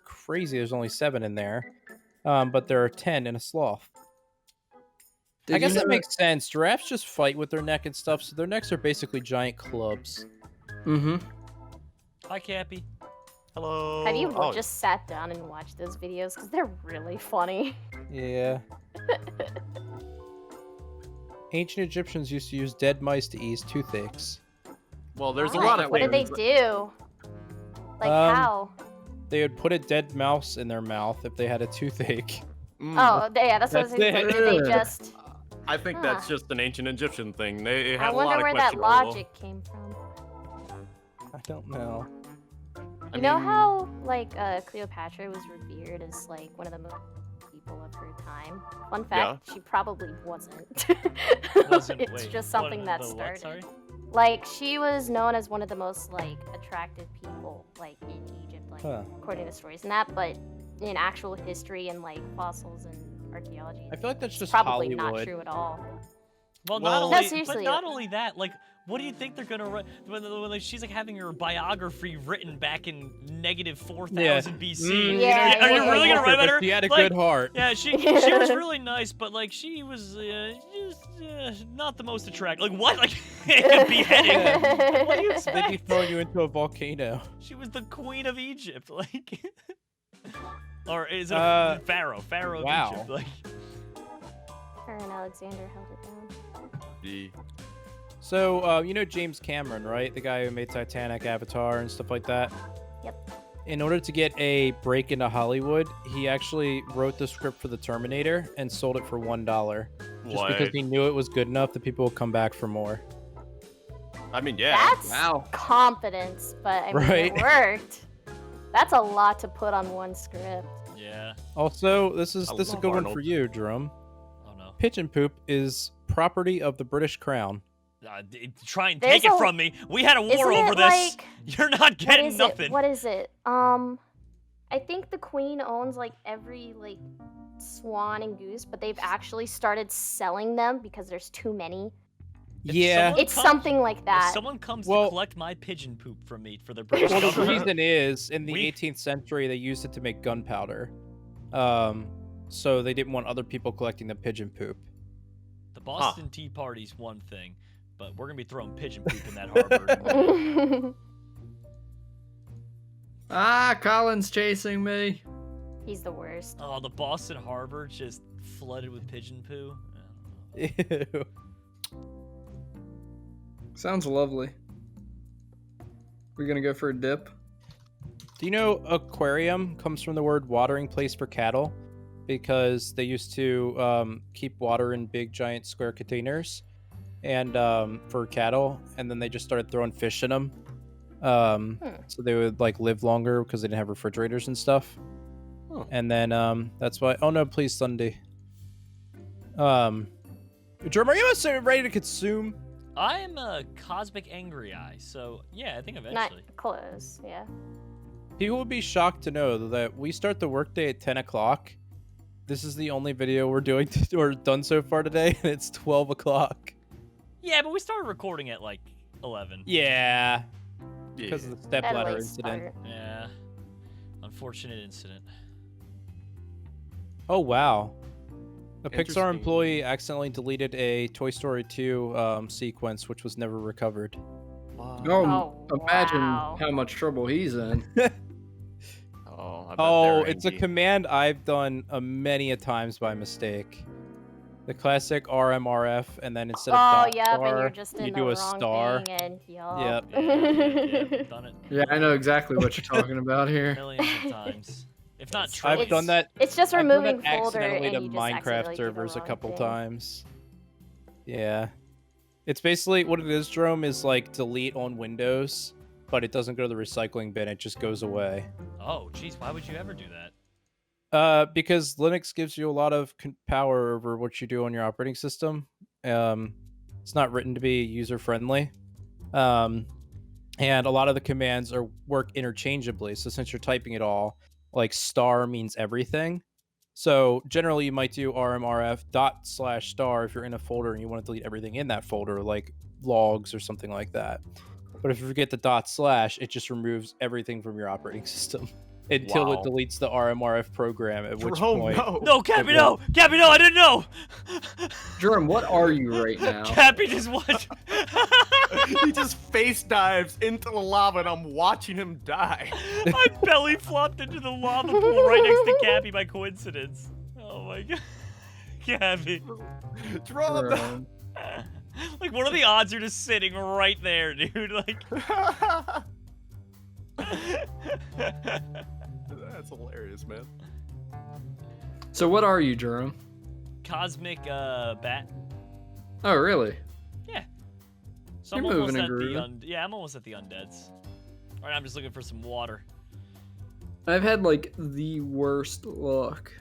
S2: crazy. There's only 7 in there. But there are 10 in a sloth. I guess that makes sense. Giraffes just fight with their neck and stuff, so their necks are basically giant clubs.
S3: Mm-hmm.
S1: Hi, Cappy.
S4: Hello.
S5: Have you
S4: Oh,
S5: just sat down and watched those videos? Because they're really funny.
S2: Yeah. Ancient Egyptians used to use dead mice to ease toothaches.
S4: well, there's a
S5: Why?
S4: lot of
S5: What did they
S4: things.
S5: do? Like how?
S2: They would put a dead mouse in their mouth if they had a toothache.
S4: Mm,
S5: Yeah, that's what I was
S2: That's
S5: thinking.
S2: it.
S5: Did they just?
S4: I think that's
S5: Huh.
S4: just an ancient Egyptian thing. They
S5: I
S4: had a lot
S5: wonder
S4: of
S5: where that
S4: questionable.
S5: logic came from.
S2: I don't know.
S5: You know how Cleopatra was revered as like one of the most people of her time? Fun fact, she probably wasn't.
S1: Wasn't,
S5: it's
S1: wait,
S5: just
S1: what,
S5: something that
S1: the what,
S5: started.
S1: sorry?
S5: Like she was known as one of the most like attractive people like in Egypt, like
S2: Huh.
S5: according to stories and that, but in actual history and like fossils and archaeology,
S2: I feel like that's
S5: it's
S2: just
S5: probably
S2: Hollywood.
S5: not true at all.
S1: Well,
S4: Well-
S1: not
S4: No,
S1: only, but
S5: seriously.
S1: not only that, like, what do you think they're gonna write when like, she's like having her biography written back in negative 4000 BC?
S5: Yeah,
S1: Are you
S5: yeah,
S1: really
S5: yeah.
S1: gonna write about her?
S2: She had a
S1: Like,
S2: good heart.
S1: Yeah, she was really nice, but like she was just not the most attractive. Like what? Like beheading? What do you
S2: They'd be
S1: expect?
S2: throwing you into a volcano.
S1: She was the queen of Egypt, like. Or is it Pharaoh? Pharaoh of
S2: wow.
S1: Egypt, like.
S5: Her and Alexander held it down.
S4: The-
S2: So, you know James Cameron, right? The guy who made Titanic, Avatar, and stuff like that?
S5: Yep.
S2: In order to get a break into Hollywood, he actually wrote the script for The Terminator and sold it for $1. Just
S4: What?
S2: because he knew it was good enough that people would come back for more.
S4: I mean, yeah.
S5: That's
S3: Wow.
S5: confidence, but I mean,
S2: Right.
S5: it worked. That's a lot to put on one script.
S1: Yeah.
S2: Also, this is
S4: I
S2: a
S4: love
S2: good one
S4: Arnold.
S2: for you, Jerome.
S1: Oh no.
S2: Pigeon poop is property of the British Crown.
S1: Try and
S5: There's
S1: take it
S5: a-
S1: from me. We had a war
S5: Isn't
S1: over
S5: it
S1: this.
S5: like
S1: You're not getting
S5: what is
S1: nothing.
S5: it? What is it? I think the queen owns like every like swan and goose, but they've actually started selling them because there's too many.
S1: If
S2: Yeah.
S1: someone
S5: It's
S1: comes-
S5: something like
S1: If
S5: that.
S1: someone comes
S2: Well-
S1: to collect my pigeon poop from me for the British
S2: Well, the
S1: government,
S2: reason is, in the
S1: We-
S2: 18th century, they used it to make gunpowder. So they didn't want other people collecting the pigeon poop.
S1: the Boston Tea Party's one thing, but we're gonna be throwing pigeon poop in that harbor.
S3: Ah, Colin's chasing me.
S5: He's the worst.
S1: Oh, the Boston Harbor just flooded with pigeon poo.
S2: Ew.
S3: Sounds lovely. We gonna go for a dip?
S2: Do you know aquarium comes from the word watering place for cattle? Because they used to keep water in big, giant, square containers, and for cattle, and then they just started throwing fish in them. So they would like live longer because they didn't have refrigerators and stuff.
S4: Huh.
S2: And then that's why. Oh no, please, Sunday. Jerome, are you ready to consume?
S1: I'm a Cosmic Angry Eye, so yeah, I think eventually.
S5: Not close. Yeah.
S2: People would be shocked to know that we start the workday at 10 o'clock. This is the only video we're doing or done so far today, and it's 12 o'clock.
S1: Yeah, but we started recording at like 11.
S2: Yeah,
S4: Yeah.
S2: because of the step
S5: That
S2: ladder
S5: late
S2: incident.
S5: start.
S1: Yeah. Unfortunate incident.
S2: Oh, wow. A Pixar
S4: Interesting.
S2: employee accidentally deleted a Toy Story 2 sequence, which was never recovered.
S4: Wow.
S3: Oh, imagine
S5: wow.
S3: how much trouble he's in.
S4: Oh, I bet
S2: Oh,
S4: they're
S2: it's a
S4: angry.
S2: command I've done many a times by mistake. The classic RMRF, and then instead of
S5: Oh,
S2: dot
S5: yep, and
S2: star,
S5: you're just in
S2: you
S5: the
S2: do a
S5: wrong
S2: star.
S5: thing, and yup.
S2: Yep.
S1: Yeah, done it.
S3: Yeah, I know exactly what you're talking about here.
S1: Millions of times. If not
S2: I've
S1: trillions.
S2: done that.
S5: It's just
S2: I've done
S5: removing
S2: that
S5: folder,
S2: accidentally
S5: and
S2: to
S5: you just
S2: Minecraft
S5: accidentally do the
S2: servers a
S5: wrong
S2: couple
S5: thing.
S2: times. Yeah. It's basically what it is, Jerome, is like delete on Windows, but it doesn't go to the recycling bin, it just goes away.
S1: Oh, jeez, why would you ever do that?
S2: Because Linux gives you a lot of power over what you do on your operating system. It's not written to be user friendly. And a lot of the commands work interchangeably. So since you're typing it all, like star means everything. So generally you might do rmrf /star if you're in a folder and you want to delete everything in that folder, like logs or something like that. But if you forget the /, it just removes everything from your operating system until
S4: Wow.
S2: it deletes the RMRF program, at which
S4: Jerome,
S2: point
S4: no.
S1: No, Cappy, no! Cappy, no, I didn't know!
S3: Jerome, what are you right now?
S1: Cappy just watched.
S4: He just face dives into the lava and I'm watching him die.
S1: I belly flopped into the lava pool right next to Cappy by coincidence. Oh my god. Cappy.
S4: Jerome, no.
S3: Jerome.
S1: Like, what are the odds you're just sitting right there, dude? Like.
S4: That's hilarious, man.
S3: So what are you, Jerome?
S1: Cosmic bat.
S3: Oh, really?
S1: So
S3: You're
S1: I'm almost
S3: moving and
S1: at the
S3: grooving.
S1: yeah, I'm almost at the undeads. Alright, I'm just looking for some water.
S3: I've had like the worst luck.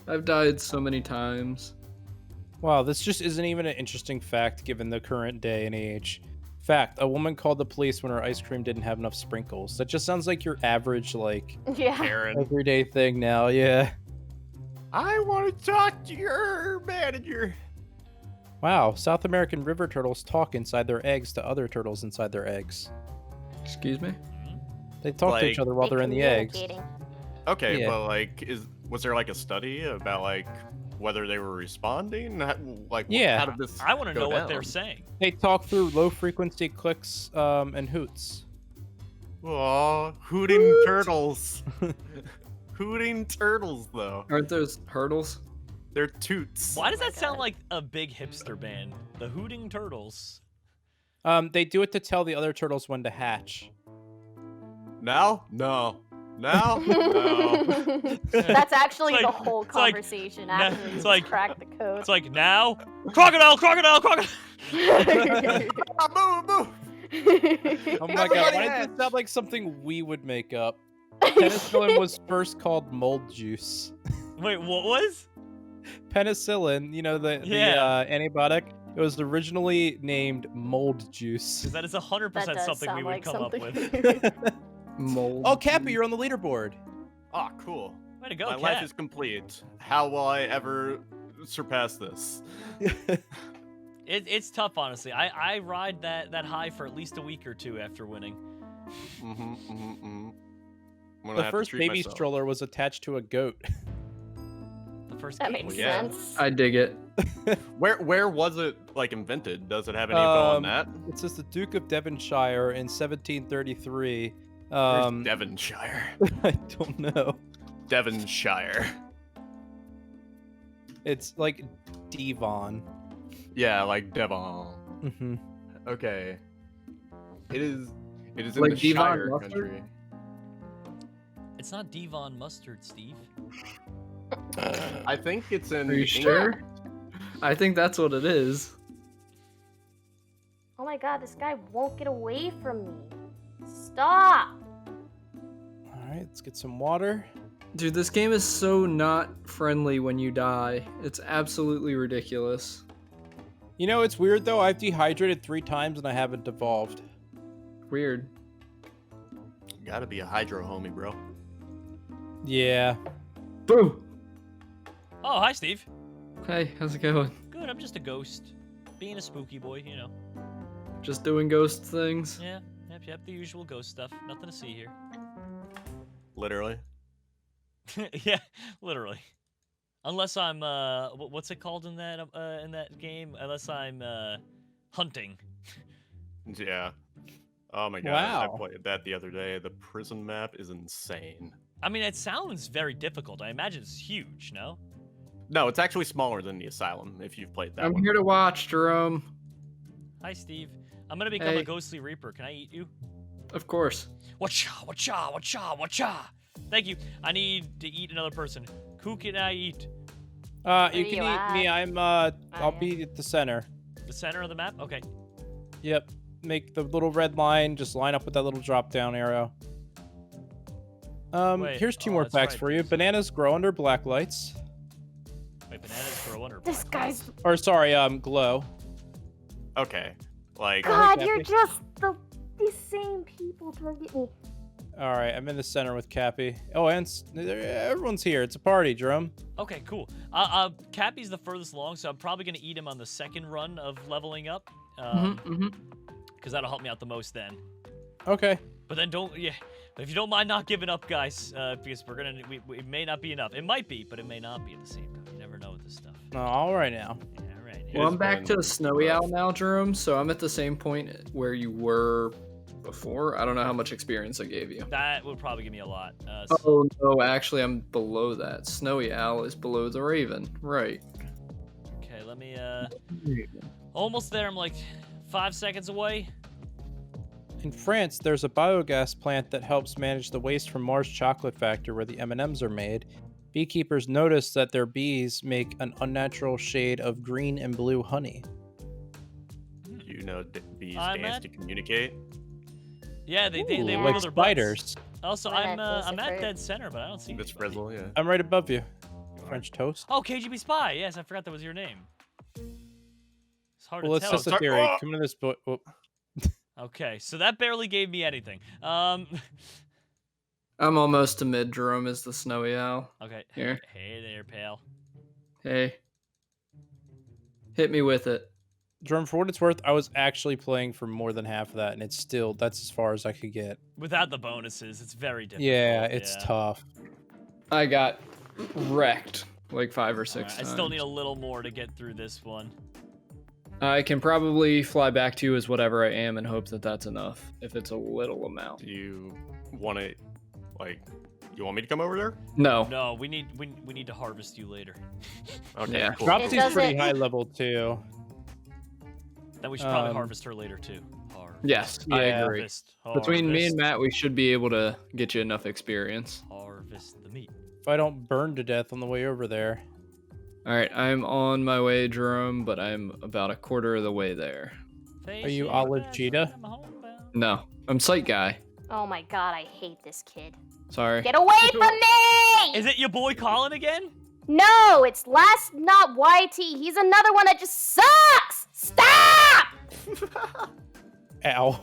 S3: I've died so many times.
S2: Wow, this just isn't even an interesting fact given the current day and age. Fact, a woman called the police when her ice cream didn't have enough sprinkles. That just sounds like your average, like,
S5: Yeah.
S4: Karen.
S2: everyday thing now, yeah.
S4: I want to talk to your manager.
S2: Wow, South American river turtles talk inside their eggs to other turtles inside their eggs.
S3: Excuse me?
S2: They talk to each
S4: Like-
S2: other while they're in the eggs.
S5: Communicating.
S4: Okay,
S2: Yeah.
S4: but like, was there like a study about like whether they were responding? Like,
S2: Yeah.
S4: how did this?
S1: I want to
S4: go
S1: know what
S4: down?
S1: they're saying.
S2: They talk through low frequency clicks and hoots.
S4: Aw, hooting turtles. Hooting turtles, though.
S3: Aren't those hurdles?
S4: They're toots.
S1: Why does
S5: my
S1: that sound
S5: God.
S1: like a big hipster band? The Hooting Turtles.
S2: They do it to tell the other turtles when to hatch.
S4: Now? No. Now? No.
S5: That's actually
S1: It's
S5: the
S1: like-
S5: whole
S1: it's like-
S5: conversation.
S1: nah,
S5: Actually,
S1: it's
S5: just
S1: like-
S5: crack the code.
S1: It's like, now? Crocodile, crocodile, crocodile!
S4: Ah, move, move.
S2: Oh my god,
S4: Everybody
S2: why
S4: hatch.
S2: does it sound like something we would make up? Penicillin was first called mold juice.
S1: Wait, what was?
S2: Penicillin, you know, the
S1: Yeah.
S2: antibiotic, it was originally named mold juice.
S1: Because that is 100%
S5: That does
S1: something we
S5: sound
S1: would
S5: like
S1: come
S5: something.
S1: up with.
S3: Mold.
S2: Oh, Cappy, you're on the leaderboard.
S4: Ah, cool.
S1: Way to go,
S4: My
S1: Cat.
S4: life is complete. How will I ever surpass this?
S1: It's tough, honestly. I ride that high for at least a week or two after winning.
S2: The first baby stroller was attached to a goat.
S1: The first
S5: That
S1: game.
S5: makes
S4: yeah.
S5: sense.
S3: I dig it.
S4: Where was it like invented? Does it have any info on that?
S2: It says the Duke of Devonshire in 1733.
S4: Where's Devonshire.
S2: I don't know.
S4: Devonshire.
S2: It's like Devon.
S4: Yeah, like Devon.
S2: Mm-hmm.
S4: Okay. It is in
S3: Like
S4: the
S3: Devon
S4: Shire
S3: mustard?
S4: country.
S1: It's not Devon mustard, Steve.
S4: I think it's in
S3: Are you
S4: England.
S3: sure? I think that's what it is.
S5: Oh my god, this guy won't get away from me. Stop!
S2: All right, let's get some water.
S3: Dude, this game is so not friendly when you die. It's absolutely ridiculous.
S2: You know, it's weird though. I've dehydrated 3 times and I haven't devolved.
S3: Weird.
S4: Gotta be a hydro homie, bro.
S2: Yeah.
S3: Boo!
S1: Oh, hi, Steve.
S3: Hey, how's it going?
S1: Good, I'm just a ghost. Being a spooky boy, you know.
S3: Just doing ghost things?
S1: Yeah, yep, the usual ghost stuff. Nothing to see here.
S4: Literally.
S1: Yeah, literally. Unless I'm, what's it called in that game? Unless I'm, hunting.
S4: Yeah. Oh my god,
S2: Wow.
S4: I played that the other day. The prison map is insane.
S1: I mean, it sounds very difficult. I imagine it's huge, no?
S4: No, it's actually smaller than the asylum if you've played that
S3: I'm
S4: one.
S3: here to watch, Jerome.
S1: Hi, Steve. I'm gonna become
S3: Hey.
S1: a ghostly reaper. Can I eat you?
S3: Of course.
S1: Wacha, wacha, wacha, wacha. Thank you. I need to eat another person. Who can I eat?
S2: You
S5: Where
S2: can
S5: you
S2: eat
S5: at?
S2: me. I'll
S5: yeah.
S2: be at the center.
S1: The center of the map? Okay.
S2: Yep. Make the little red line. Just line up with that little drop down arrow.
S1: Wait,
S2: Here's 2
S1: oh,
S2: more
S1: that's
S2: facts
S1: right,
S2: for you.
S1: there's-
S2: Bananas grow under black lights.
S1: Wait, bananas for a wonder.
S5: This guy's.
S2: Or sorry, glow.
S4: Okay. Like,
S5: God,
S2: Cappy.
S5: you're just the same people target me.
S2: All right, I'm in the center with Cappy. Oh, and everyone's here. It's a party, Drum.
S1: Okay, cool. Cappy's the furthest along, so I'm probably gonna eat him on the second run of leveling up. Because that'll help me out the most then.
S2: Okay.
S1: But then but if you don't mind not giving up, guys, because it may not be enough. It might be, but it may not be at the same time. You never know with this stuff.
S2: Oh, all right now.
S1: Yeah, all right.
S3: Well,
S4: It's
S3: I'm back
S4: been
S3: to Snowy
S4: rough.
S3: Owl now, Jerome, so I'm at the same point where you were before. I don't know how much experience I gave you.
S1: That would probably give me a lot.
S3: Oh, no, actually, I'm below that. Snowy Owl is below the Raven. Right.
S1: Okay, let me, almost there. I'm like 5 seconds away.
S2: In France, there's a biogas plant that helps manage the waste from Mars Chocolate Factory where the M&Ms are made. Beekeepers notice that their bees make an unnatural shade of green and blue honey.
S4: you know, bees
S1: I'm
S4: dance
S1: at-
S4: to communicate.
S1: Yeah, they
S2: Ooh,
S1: wiggle
S2: like
S1: their butts.
S2: spiders.
S1: Also,
S5: I'm at
S1: I'm at
S5: Lucifer.
S1: dead center, but I don't see
S4: It's
S1: anybody.
S4: Frizzle, yeah.
S2: I'm right above you. French toast.
S1: Oh, KGB Spy. Yes, I forgot that was your name. It's hard
S2: Well,
S1: to
S2: let's
S1: tell.
S2: test the
S4: Start-
S2: theory.
S4: Oh!
S2: Come into this book.
S1: Okay, so that barely gave me anything.
S3: I'm almost to mid. Jerome is the Snowy Owl.
S1: Okay.
S3: Here.
S1: Hey there, pal.
S3: Hey. Hit me with it.
S2: Drum, for what it's worth, I was actually playing for more than half of that, and that's as far as I could get.
S1: Without the bonuses, it's very difficult.
S2: Yeah, it's
S1: yeah.
S2: tough.
S3: I got wrecked like 5 or 6
S1: Alright, I
S3: times.
S1: still need a little more to get through this one.
S3: I can probably fly back to you as whatever I am and hope that that's enough, if it's a little amount.
S4: Do you want to, like, you want me to come over there?
S3: No.
S1: No, we need to harvest you later.
S4: Okay,
S3: Yeah.
S4: cool.
S2: Dropsy's
S5: doesn't-
S2: pretty high level too.
S1: Then we should probably
S2: Um,
S1: harvest her later too.
S3: Yes, I
S2: Yeah.
S3: agree.
S1: Harvest,
S3: Between me and
S1: harvest,
S3: Matt, we should be able to get you enough experience.
S1: harvest the meat.
S2: If I don't burn to death on the way over there.
S3: All right, I'm on my way, Jerome, but I'm about a quarter of the way there.
S2: Are you Olive Cheetah?
S3: No, I'm Sight Guy.
S5: Oh my god, I hate this kid.
S3: Sorry.
S5: Get away from me!
S1: Is it your boy Colin again?
S5: No, it's last not YT. He's another one that just sucks! Stop!
S2: Ow.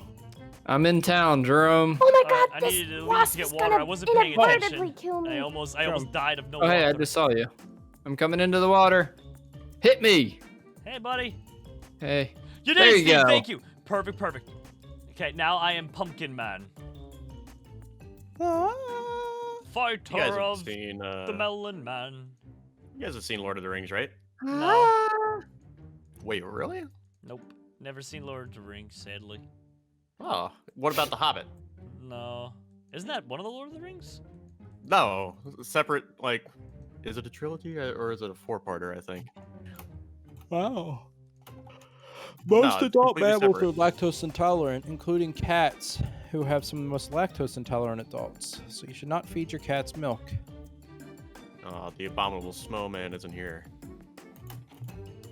S3: I'm in town, Jerome.
S5: Oh my
S1: Alright,
S5: god,
S1: I
S5: this
S1: needed to at least
S5: wasp
S1: get
S5: is
S1: water.
S5: gonna
S1: I wasn't paying
S5: inadvertently
S1: attention.
S5: kill me.
S1: I almost died of no
S3: Oh, hey, I
S1: water.
S3: just saw you. I'm coming into the water. Hit me.
S1: Hey, buddy.
S3: Hey.
S1: You
S3: There
S1: did,
S3: you
S1: Steve.
S3: go.
S1: Thank you. Perfect. Okay, now I am Pumpkin Man, fighter
S4: You guys have
S1: of
S4: seen,
S1: the Melon Man.
S4: you guys have seen Lord of the Rings, right?
S1: No.
S4: Wait, really?
S1: Nope. Never seen Lord of the Rings, sadly.
S4: Oh, what about The Hobbit?
S1: No. Isn't that one of the Lord of the Rings?
S4: No, separate, like, is it a trilogy or is it a four-parter, I think?
S2: Wow.
S4: No,
S2: Most
S4: it's
S2: adult
S4: completely
S2: mammals
S4: separate.
S2: are lactose intolerant, including cats, who have some of the most lactose intolerant adults. So you should not feed your cats milk.
S4: Oh, the abominable snowman isn't here.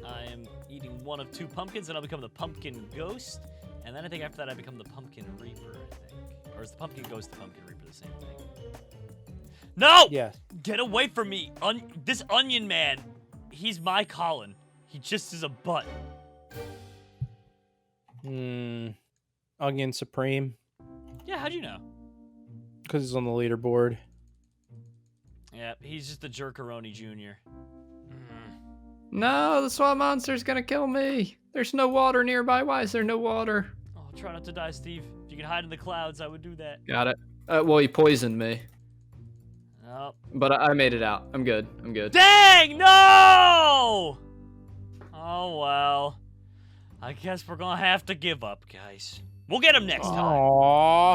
S1: I am eating one of two pumpkins, and I'll become the Pumpkin Ghost. And then I think after that, I become the Pumpkin Reaper, I think. Or is the Pumpkin Ghost the Pumpkin Reaper the same thing? No!
S2: Yes.
S1: Get away from me! This Onion Man, he's my Colin. He just is a butt.
S2: Onion Supreme.
S1: Yeah, how'd you know?
S2: Because he's on the leaderboard.
S1: Yeah, he's just a jerkaroni junior.
S3: No, the swamp monster's gonna kill me. There's no water nearby. Why is there no water?
S1: Oh, try not to die, Steve. If you can hide in the clouds, I would do that.
S3: Got it. Well, he poisoned me,
S1: Oh.
S3: but I made it out. I'm good. I'm good.
S1: Dang, no! Oh, well. I guess we're gonna have to give up, guys. We'll get him next time.
S2: Aww.